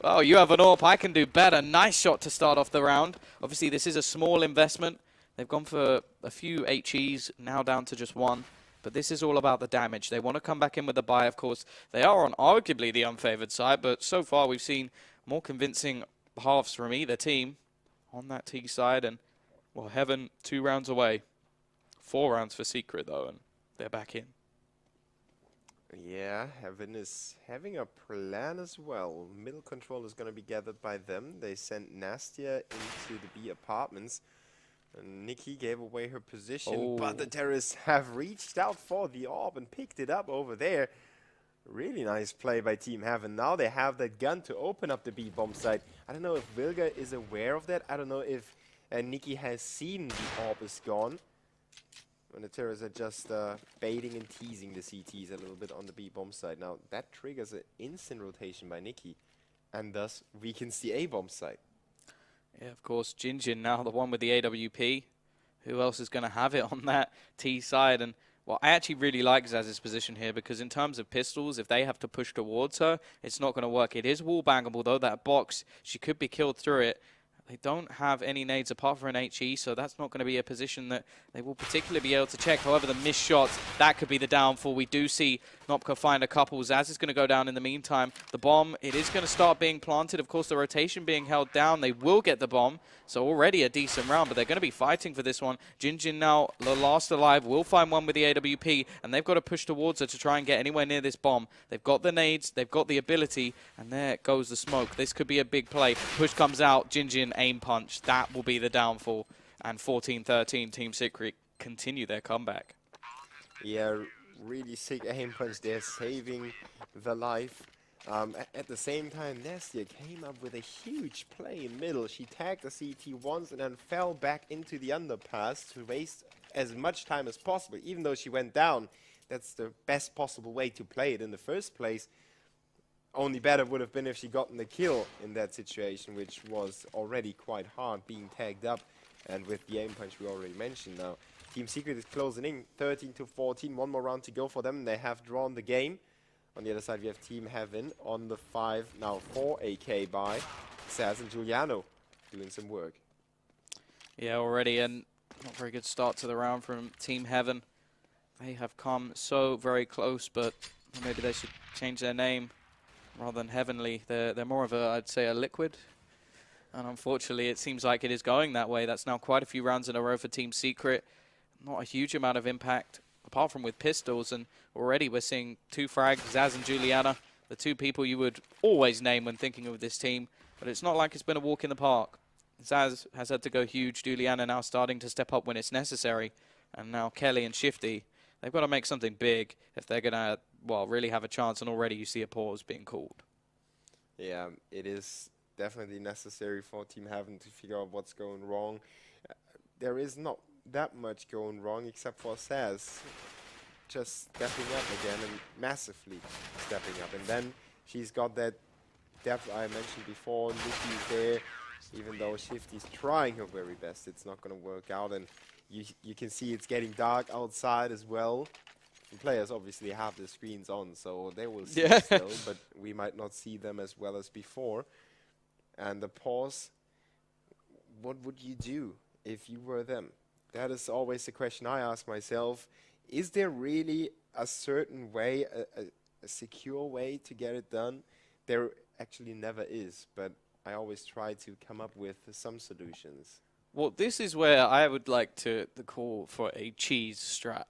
Oh, you have an AWP. I can do better. Nice shot to start off the round. Obviously, this is a small investment. They've gone for a few HEs, now down to just one. But this is all about the damage. They want to come back in with a buy, of course. They are on arguably the unfavored side, but so far we've seen more convincing halves from either team on that T side. And, well, Heaven 2 rounds away. 4 rounds for Secret, though, and they're back in. Yeah, Heaven is having a plan as well. Middle control is going to be gathered by them. They sent Nastia into the B apartments. And Nikki gave away her position, but the terrorists have reached out for the AWP and picked it up over there. Really nice play by Team Heaven. Now they have that gun to open up the B bomb site. I don't know if Vilga is aware of that. I don't know if Nikki has seen the AWP is gone. When the terrorists are just baiting and teasing the CTs a little bit on the B bomb side. Now that triggers an instant rotation by Nikki, and thus weakens the A bomb site. Yeah, of course, Jinjin now the one with the AWP. Who else is going to have it on that T side? And well, I actually really like Zaz's position here, because in terms of pistols, if they have to push towards her, it's not going to work. It is wall bangable though. That box, she could be killed through it. They don't have any nades apart from an HE, so that's not going to be a position that they will particularly be able to check. However, the missed shots, that could be the downfall. We do see Nopka find a couple. Zaz is going to go down in the meantime. The bomb, it is going to start being planted. Of course, the rotation being held down. They will get the bomb, so already a decent round, but they're going to be fighting for this one. Jinjin now, the last alive, will find one with the AWP, and they've got to push towards her to try and get anywhere near this bomb. They've got the nades, they've got the ability, and there goes the smoke. This could be a big play. Push comes out, Jinjin aim punch. That will be the downfall. And 14-13, Team Secret continue their comeback. Yeah, really sick aim punch there, saving the life. At the same time, Nastia came up with a huge play in middle. She tagged the CT once and then fell back into the underpass to waste as much time as possible. Even though she went down, that's the best possible way to play it in the first place. Only better would have been if she gotten the kill in that situation, which was already quite hard, being tagged up. And with the aim punch we already mentioned now. Team Secret is closing in, 13-14, one more round to go for them. They have drawn the game. On the other side, we have Team Heaven on the 5, now 4 AK by Saz and Giuliano doing some work. Yeah, already, and not very good start to the round from Team Heaven. They have come so very close, but maybe they should change their name rather than Heavenly. They're more of a, I'd say, a liquid. And unfortunately, it seems like it is going that way. That's now quite a few rounds in a row for Team Secret. Not a huge amount of impact, apart from with pistols. And already we're seeing 2 frags, Zaz and Juliana, the 2 people you would always name when thinking of this team. But it's not like it's been a walk in the park. Zaz has had to go huge. Juliana now starting to step up when it's necessary. And now Kelly and Shifty, they've got to make something big if they're going to, well, really have a chance. And already you see a pause being called. Yeah, it is definitely necessary for Team Heaven to figure out what's going wrong. There is not that much going wrong except for Saz just stepping up again and massively stepping up. And then she's got that depth I mentioned before. Lucky is there, even though Shifty's trying her very best. It's not going to work out, and you can see it's getting dark outside as well. The players obviously have the screens on, so they will see still, but we might not see them as well as before. And the pause, what would you do if you were them? That is always the question I ask myself. Is there really a certain way, a secure way to get it done? There actually never is, but I always try to come up with some solutions. Well, this is where I would like to call for a cheese strat.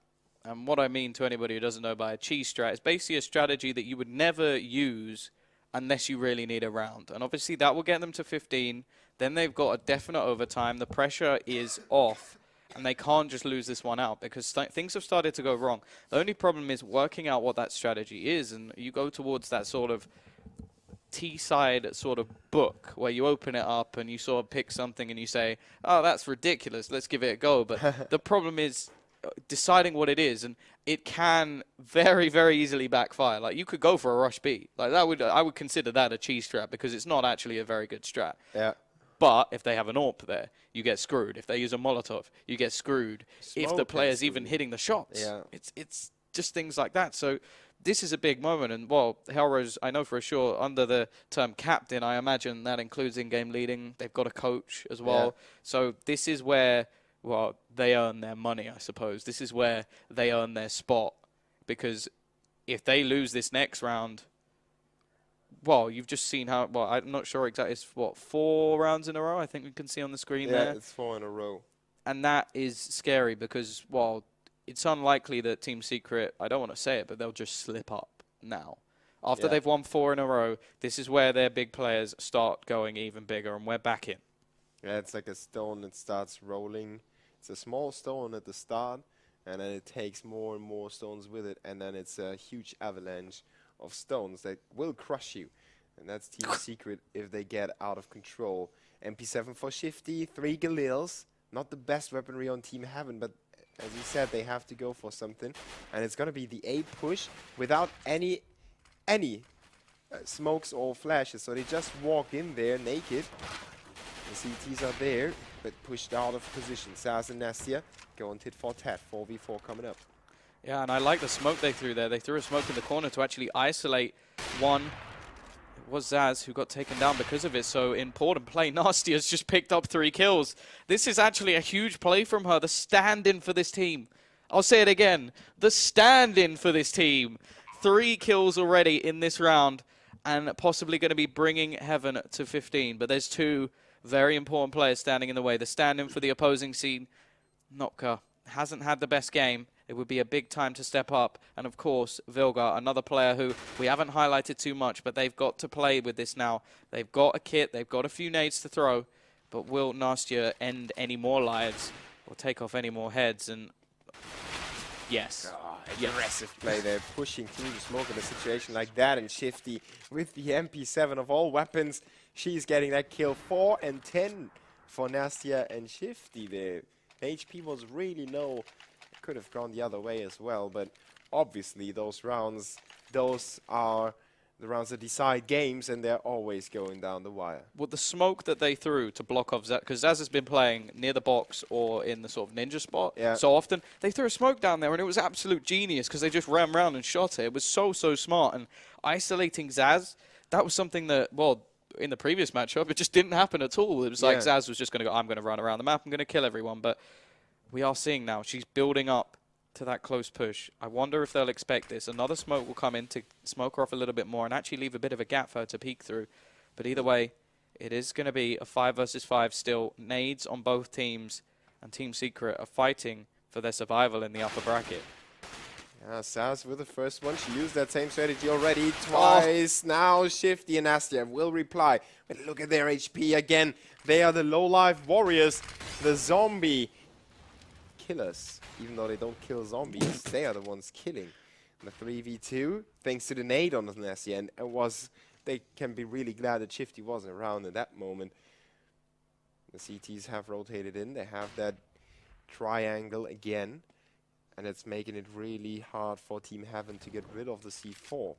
And what I mean to anybody who doesn't know by a cheese strat is basically a strategy that you would never use unless you really need a round. And obviously that will get them to 15. Then they've got a definite overtime. The pressure is off. And they can't just lose this one out because things have started to go wrong. The only problem is working out what that strategy is. And you go towards that sort of T-side sort of book where you open it up and you sort of pick something and you say, oh, that's ridiculous, let's give it a go. But the problem is deciding what it is, and it can very, very easily backfire. Like, you could go for a rush B. Like, I would consider that a cheese strat because it's not actually a very good strat. Yeah. But if they have an AWP there, you get screwed. If they use a Molotov, you get screwed. If the player's even hitting the shots, it's just things like that. So this is a big moment. And, well, Hellrose, I know for sure, under the term captain, I imagine that includes in-game leading. They've got a coach as well. Yeah. So this is where, well, they earn their money, I suppose. This is where they earn their spot. Because if they lose this next round, well, you've just seen how, well, I'm not sure exactly, it's what, 4 rounds in a row, I think we can see on the screen there. Yeah, it's 4 in a row. And that is scary because, well, it's unlikely that Team Secret, I don't want to say it, but they'll just slip up now. After they've won 4 in a row, this is where their big players start going even bigger, and we're back in. Yeah, it's like a stone that starts rolling. It's a small stone at the start, and then it takes more and more stones with it, and then it's a huge avalanche of stones that will crush you. And that's Team Secret if they get out of control. MP7 for Shifty, 3 Galils. Not the best weaponry on Team Heaven, but as you said, they have to go for something. And it's going to be the A push without any smokes or flashes. So they just walk in there naked. The CTs are there, but pushed out of position. Saz and Nastia go on tit for tat. 4v4 coming up. Yeah, and I like the smoke they threw there. They threw a smoke in the corner to actually isolate one. It was Zaz who got taken down because of it, so important play. Nasty has just picked up 3 kills. This is actually a huge play from her, the stand-in for this team. I'll say it again, the stand-in for this team. 3 kills already in this round, and possibly going to be bringing Heaven to 15. But there's 2 very important players standing in the way. The stand-in for the opposing scene, Notka, hasn't had the best game. It would be a big time to step up. And, of course, Vilgar, another player who we haven't highlighted too much, but they've got to play with this now. They've got a kit. They've got a few nades to throw. But will Nastia end any more lives or take off any more heads? And, yes. Aggressive play there, pushing through the smoke in a situation like that. And Shifty with the MP7 of all weapons. She's getting that kill. 4 and 10 for Nastia and Shifty there. HP was really low. Could have gone the other way as well, but obviously those rounds, those are the rounds that decide games, and they're always going down the wire. Well, the smoke that they threw to block off Zaz, because Zaz has been playing near the box or in the sort of ninja spot so often, they threw a smoke down there, and it was absolute genius because they just ran around and shot it. It was so smart, and isolating Zaz, that was something that, well, in the previous matchup, it just didn't happen at all. It was like Zaz was just going to go, I'm going to run around the map, I'm going to kill everyone, but we are seeing now she's building up to that close push. I wonder if they'll expect this. Another smoke will come in to smoke her off a little bit more and actually leave a bit of a gap for her to peek through. But either way, it is going to be a 5 versus 5 still. Nades on both teams, and Team Secret are fighting for their survival in the upper bracket. Yeah, Saz with the first one. She used that same strategy already twice. Now Shifty and Nastia will reply. But look at their HP again. They are the low-life warriors. The zombie killers. Even though they don't kill zombies, they are the ones killing. The 3v2, thanks to the nade on Nastia. And it was they can be really glad that Shifty wasn't around in that moment. The CTs have rotated in. They have that triangle again. And it's making it really hard for Team Heaven to get rid of the C4.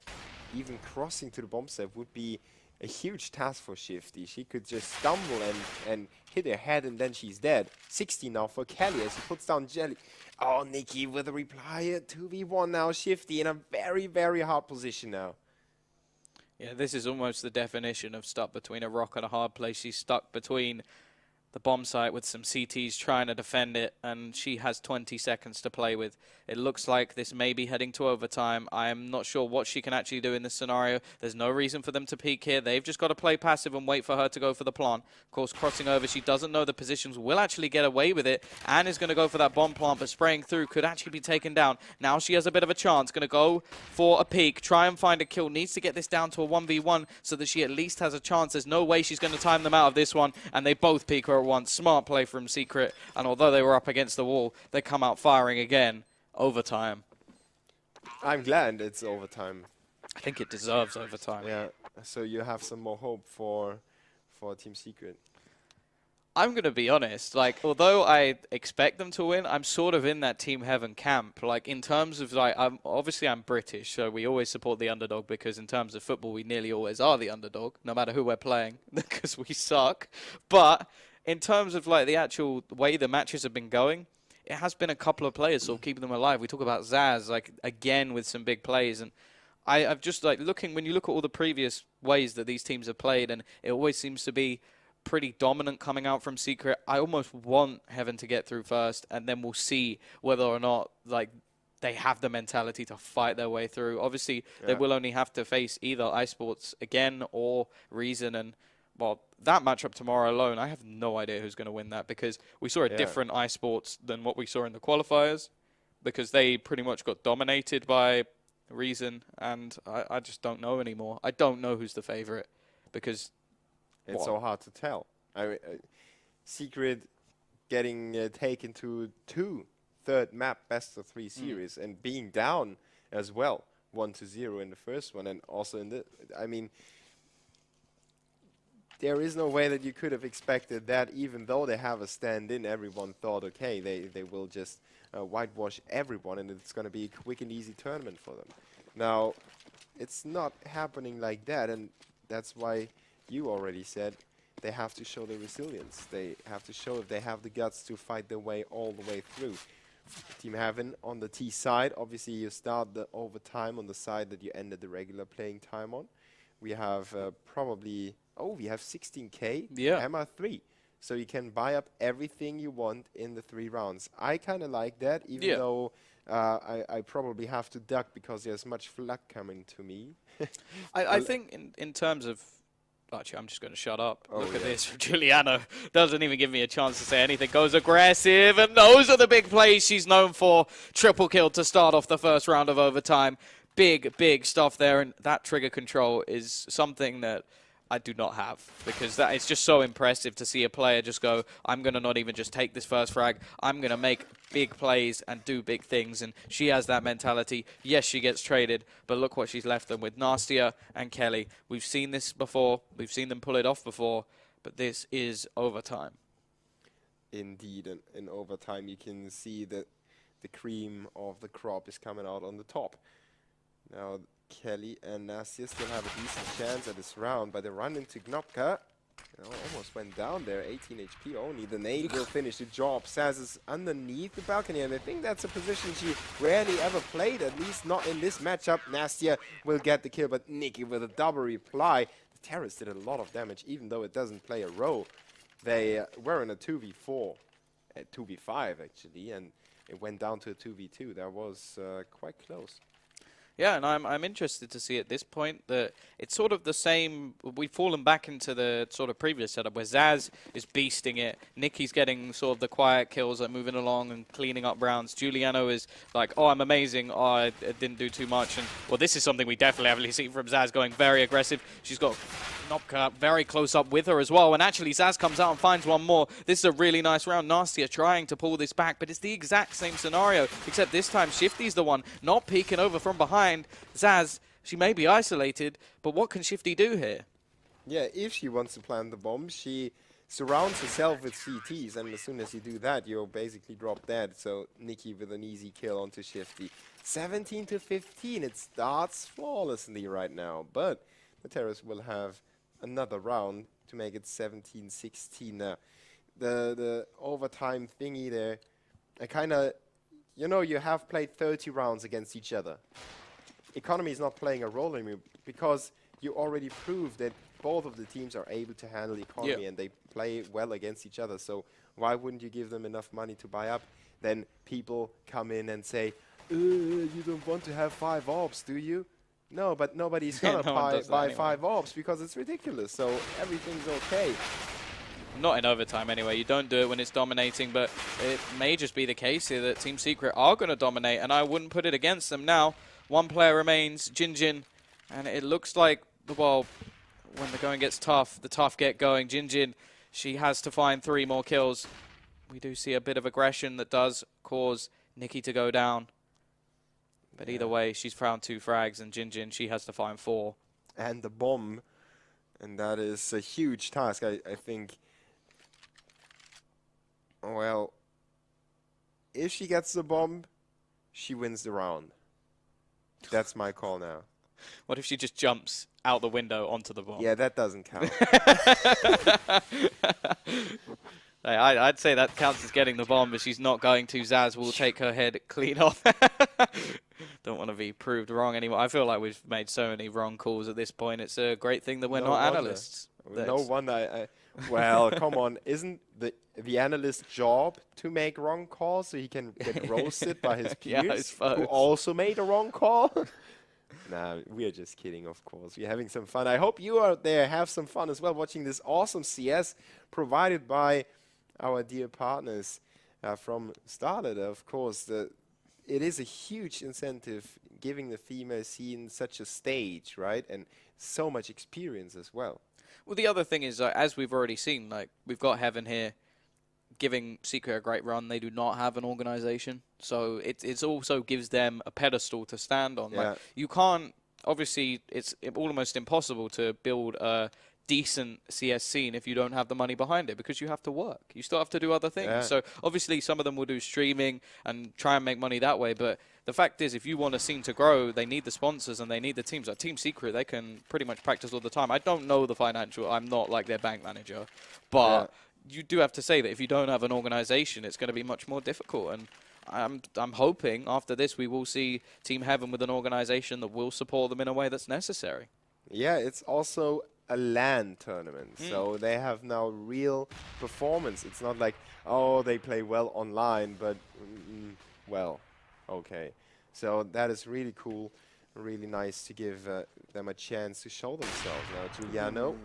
Even crossing to the bomb site would be a huge task for Shifty. She could just stumble and hit her head and then she's dead. 60 now for Kelly as he puts down Jelly. Oh, Nikki with a reply. 2v1 now. Shifty in a very, very hard position now. Yeah, this is almost the definition of stuck between a rock and a hard place. She's stuck between the bomb site with some CTs trying to defend it, and she has 20 seconds to play with. It looks like this may be heading to overtime. I am not sure what she can actually do in this scenario. There's no reason for them to peek here. They've just got to play passive and wait for her to go for the plant. Of course, crossing over, she doesn't know the positions, will actually get away with it, and is going to go for that bomb plant, but spraying through could actually be taken down. Now she has a bit of a chance, going to go for a peek, try and find a kill, needs to get this down to a 1v1 so that she at least has a chance. There's no way she's going to time them out of this one, and they both peek her at once. Smart play from Secret, and although they were up against the wall, they come out firing again. Overtime. I'm glad it's overtime. I think it deserves overtime. Yeah, so you have some more hope for Team Secret. I'm going to be honest, like, although I expect them to win, I'm sort of in that Team Heaven camp. Like, in terms of, like, obviously I'm British, so we always support the underdog because in terms of football, we nearly always are the underdog, no matter who we're playing, because we suck. But in terms of, like, the actual way the matches have been going, it has been a couple of players sort of keeping them alive. We talk about Zaz, like, again with some big plays. And I've just, like, when you look at all the previous ways that these teams have played, and it always seems to be pretty dominant coming out from Secret. I almost want Heaven to get through first, and then we'll see whether or not, like, they have the mentality to fight their way through. Obviously, they will only have to face either iSports again or Reason, and well, that matchup tomorrow alone, I have no idea who's going to win that because we saw a different iSports than what we saw in the qualifiers because they pretty much got dominated by Reason, and I just don't know anymore. I don't know who's the favorite because it's so hard to tell. Secret getting taken to third map best-of-3 series and being down as well, 1-0 in the first one, and also in the, I mean, there is no way that you could have expected that. Even though they have a stand-in, everyone thought, okay, they will just whitewash everyone, and it's going to be a quick and easy tournament for them. Now, it's not happening like that, and that's why you already said they have to show their resilience. They have to show if they have the guts to fight their way all the way through. Team Heaven on the T side, obviously you start the overtime on the side that you ended the regular playing time on. We have probably, we have 16k, MR3. So you can buy up everything you want in the 3 rounds. I kind of like that, even though I probably have to duck because there's much luck coming to me. I think in terms of, actually, I'm just going to shut up. Look at this. Giuliano doesn't even give me a chance to say anything. Goes aggressive, and those are the big plays she's known for. Triple kill to start off the first round of overtime. Big, big stuff there, and that trigger control is something that I do not have, because that it's just so impressive to see a player just go, I'm going to not even just take this first frag, I'm going to make big plays and do big things, and she has that mentality. Yes, she gets traded, but look what she's left them with, Nastia and Kelly. We've seen this before, we've seen them pull it off before, but this is overtime. Indeed, and in overtime you can see that the cream of the crop is coming out on the top. Now, Kelly and Nastia still have a decent chance at this round, but they run into Gnopka. Almost went down there, 18 HP only. The nade will finish the job. Saz is underneath the balcony, and I think that's a position she rarely ever played, at least not in this matchup. Nastia will get the kill, but Nikki with a double reply. The Terrorists did a lot of damage, even though it doesn't play a role. They were in a 2v4, 2v5 actually, and it went down to a 2v2. That was quite close. Yeah, and I'm interested to see at this point that it's sort of the same. We've fallen back into the sort of previous setup where Zaz is beasting it. Nikki's getting sort of the quiet kills, like moving along and cleaning up rounds. Giuliano is like, oh, I'm amazing. Oh, I didn't do too much. And well, this is something we definitely haven't seen from Zaz, going very aggressive. She's got Nopka very close up with her as well. And actually, Zaz comes out and finds one more. This is a really nice round. Nastia trying to pull this back, but it's the exact same scenario, except this time Shifty's the one not peeking over from behind. Zaz She may be isolated, but what can Shifty do here? Yeah, if she wants to plant the bomb, she surrounds herself with CTs, and as soon as you do that, you're basically drop dead. So Nikki with an easy kill onto Shifty. 17 to 15, it starts flawlessly right now, but the Terrors will have another round to make it 17-16 now. The overtime thingy there, I kind of, you know, you have played 30 rounds against each other. Economy is not playing a role anymore because you already proved that both of the teams are able to handle economy and they play well against each other. So why wouldn't you give them enough money to buy up? Then people come in and say, you don't want to have 5 orbs, do you? No, but nobody's gonna buy anyway. 5 orbs because it's ridiculous. So everything's okay. Not in overtime anyway. You don't do it when it's dominating, but it may just be the case here that Team Secret are going to dominate, and I wouldn't put it against them now. One player remains, Jinjin, and it looks like, well, when the going gets tough, the tough get going. Jinjin, she has to find 3 more kills. We do see a bit of aggression that does cause Nikki to go down. But either way, she's found 2 frags, and Jinjin, she has to find 4. And the bomb, and that is a huge task, I think. Well, if she gets the bomb, she wins the round. That's my call now. What if she just jumps out the window onto the bomb? Yeah, that doesn't count. I'd say that counts as getting the bomb, but she's not going to. Zaz will take her head clean off. Don't want to be proved wrong anymore. I feel like we've made so many wrong calls at this point. It's a great thing that we're not analysts. No wonder. Well, come on. Isn't the analyst's job to make wrong calls so he can get roasted by his peers who also made a wrong call? Nah, we are just kidding, of course. We're having some fun. I hope you out there have some fun as well watching this awesome CS provided by our dear partners from StarLadder. Of course, it is a huge incentive giving the female scene such a stage, right? And so much experience as well. Well, the other thing is, as we've already seen, like we've got Heaven here giving Secret a great run. They do not have an organization, so it also gives them a pedestal to stand on. Yeah. Like you can't, obviously, it's almost impossible to build a decent CS scene if you don't have the money behind it, because you have to work. You still have to do other things. Yeah. So obviously some of them will do streaming and try and make money that way, but the fact is, if you want a scene to grow, they need the sponsors and they need the teams. Like Team Secret, they can pretty much practice all the time. I don't know the financial. I'm not like their bank manager, but you do have to say that if you don't have an organization, it's going to be much more difficult. And I'm hoping after this we will see Team Heaven with an organization that will support them in a way that's necessary. Yeah, it's also a LAN tournament, so they have now real performance. It's not like, oh, they play well online, but well, okay. So that is really cool, really nice to give them a chance to show themselves. Now Giuliano,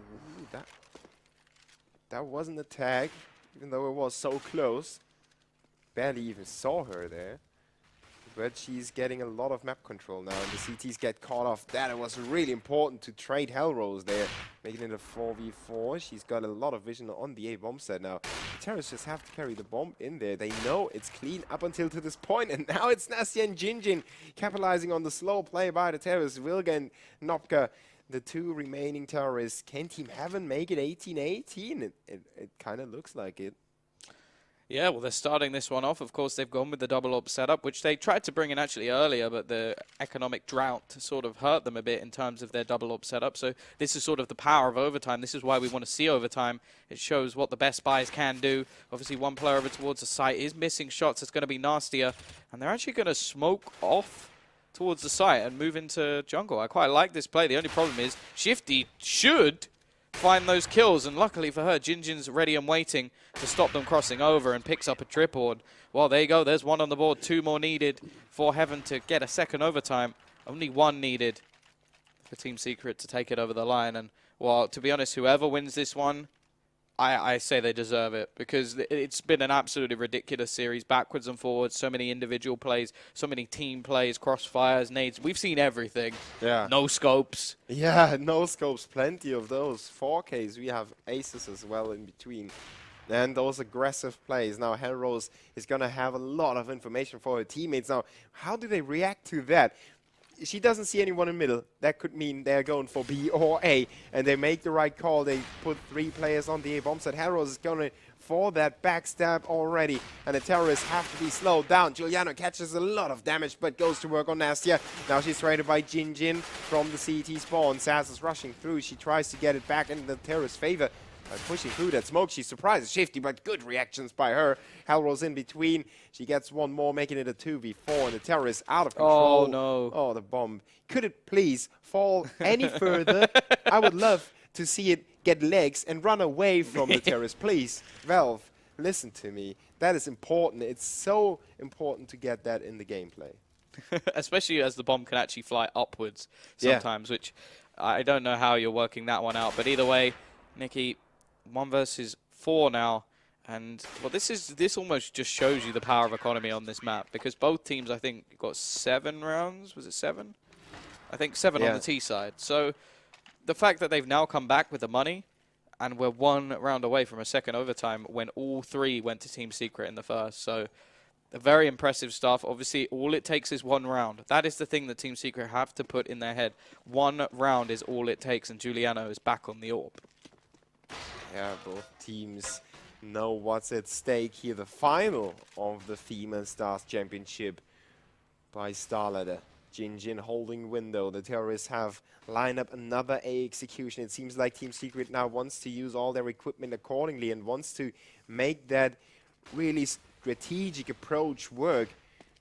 that wasn't a tag, even though it was so close. Barely even saw her there. But she's getting a lot of map control now, and the CTs get caught off that. It was really important to trade Hellrose there, making it a 4v4. She's got a lot of vision on the A-bomb set now. The Terrors just have to carry the bomb in there. They know it's clean up until to this point, and now it's Nastia and Jinjin capitalizing on the slow play by the Terrors. Wilga and Nopka, the 2 remaining terrorists. Can Team Heaven make it 18-18? It kind of looks like it. Yeah, well, they're starting this one off. Of course, they've gone with the double orb setup, which they tried to bring in actually earlier, but the economic drought sort of hurt them a bit in terms of their double orb setup. So this is sort of the power of overtime. This is why we want to see overtime. It shows what the best buys can do. Obviously, one player over towards the site is missing shots. It's going to be Nastier, and they're actually going to smoke off towards the site and move into jungle. I quite like this play. The only problem is Shifty should find those kills, and luckily for her, Jinjin's ready and waiting to stop them crossing over and picks up a trip board. Well, there you go. There's 1 on the board. 2 more needed for Heaven to get a second overtime. Only 1 needed for Team Secret to take it over the line. And, well, to be honest, whoever wins this one, I say they deserve it, because it's been an absolutely ridiculous series, backwards and forwards, so many individual plays, so many team plays, crossfires, nades. We've seen everything. Yeah. No scopes. Yeah, no scopes, plenty of those. 4Ks, we have aces as well in between. And those aggressive plays. Now, Hellrose is going to have a lot of information for her teammates. Now, how do they react to that? she doesn't see anyone in the middle. That could mean they're going for B or A, and they make the right call. They put 3 players on the A bomb site. Harrows is going for that backstab already, and the terrorists have to be slowed down. Giuliano catches a lot of damage, but goes to work on Nastia. Now she's traded by Jin Jin from the CT spawn. Saz is rushing through. She tries to get it back in the terrorist's favor. Pushing through that smoke, she surprises Shifty, but good reactions by her. Hell rolls in between. She gets one more, making it a 2v4, and the terrorist out of control. Oh, no. Oh, the bomb. Could it please fall any further? I would love to see it get legs and run away from the terrorist. Please, Valve, listen to me. That is important. It's so important to get that in the gameplay. Especially as the bomb can actually fly upwards sometimes, which I don't know how you're working that one out. But either way, Nikki, 1 versus 4 now, and well, this almost just shows you the power of economy on this map, because both teams, I think, got 7 rounds. Was it 7? I think 7 on the T side. So the fact that they've now come back with the money, and we're 1 round away from a second overtime when all 3 went to Team Secret in the first. So very impressive stuff. Obviously, all it takes is 1 round. That is the thing that Team Secret have to put in their head. 1 round is all it takes, and Giuliano is back on the orb. Yeah, both teams know what's at stake here. The final of the Female Stars Championship by StarLadder. Jin Jin holding window. The terrorists have lined up another A execution. It seems like Team Secret now wants to use all their equipment accordingly and wants to make that really strategic approach work.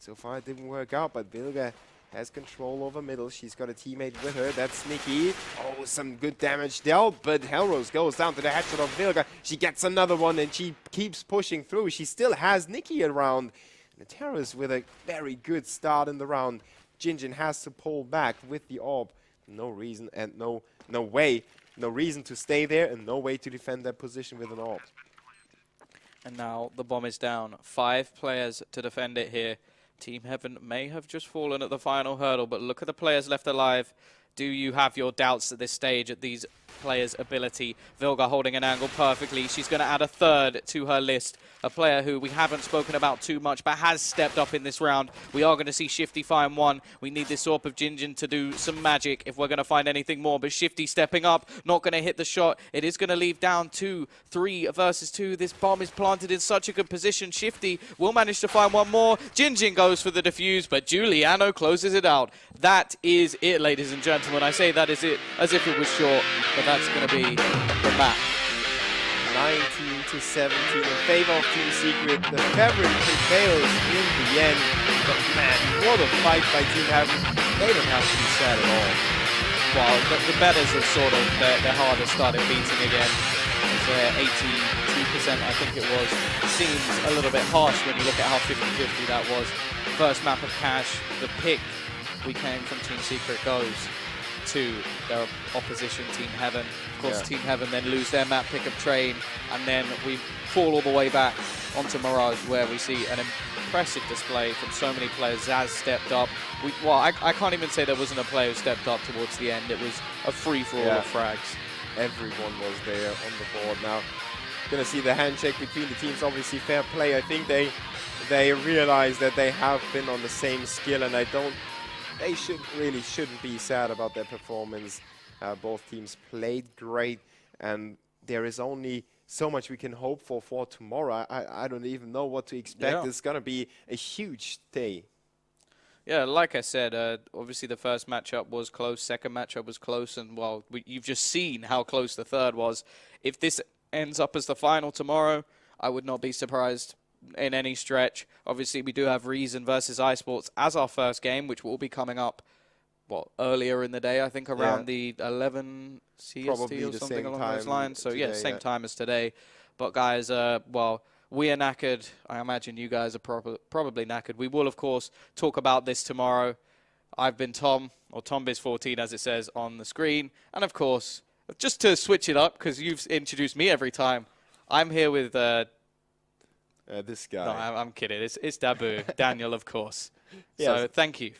So far it didn't work out, but Vilga has control over middle. She's got a teammate with her. That's Nikki. Oh, some good damage dealt, but Hellrose goes down to the headshot of Vilga. She gets another one, and she keeps pushing through. She still has Nikki around. And the terrorists with a very good start in the round. Jin Jin has to pull back with the orb. No reason and no reason to stay there, and no way to defend that position with an orb. And now the bomb is down. 5 players to defend it here. Team Heaven may have just fallen at the final hurdle, but look at the players left alive. Do you have your doubts at this stage at these players' ability? Vilga holding an angle perfectly. She's going to add a 3rd to her list. A player who we haven't spoken about too much, but has stepped up in this round. We are going to see Shifty find 1. We need this AWP of Jin Jin to do some magic if we're going to find anything more. But Shifty stepping up, not going to hit the shot. It is going to leave down 2, 3 versus 2. This bomb is planted in such a good position. Shifty will manage to find 1 more. Jin Jin goes for the defuse, but Giuliano closes it out. That is it, ladies and gentlemen. I say that is it as if it was short, but that's going to be the map. 19-17 in favor of Team Secret. The favorite prevails in the end. But man, what a fight by Team Heaven. They don't have to be sad at all. Well, the betters have sort of, their heart has started beating again. It's 82%, I think it was. Seems a little bit harsh when you look at how 50-50 that was. First map of Cash, the pick we came from Team Secret goes to their opposition, Team Heaven. Of course, Team Heaven then lose their map pick of Train, and then we fall all the way back onto Mirage, where we see an impressive display from so many players. Zaz stepped up. I can't even say there wasn't a player who stepped up towards the end. It was a free-for-all of frags. Everyone was there on the board. Now, gonna see the handshake between the teams. Obviously, fair play. I think they realize that they have been on the same skill, and they shouldn't be sad about their performance. Both teams played great, and there is only so much we can hope for tomorrow. I don't even know what to expect. It's going to be a huge day. Yeah, like I said, obviously the first matchup was close, second matchup was close, and well, you've just seen how close the third was. If this ends up as the final tomorrow, I would not be surprised in any stretch. Obviously, we do have Reason versus iSports as our first game, which will be coming up, earlier in the day, I think around the 11 CST Probably or something along those lines. So today, same time as today. But guys, we are knackered. I imagine you guys are probably knackered. We will, of course, talk about this tomorrow. I've been Tom, or TomBiz14 as it says on the screen. And of course, just to switch it up, because you've introduced me every time, I'm here with... this guy. No, I'm kidding. It's Dabu, Daniel, of course. Yes. So thank you.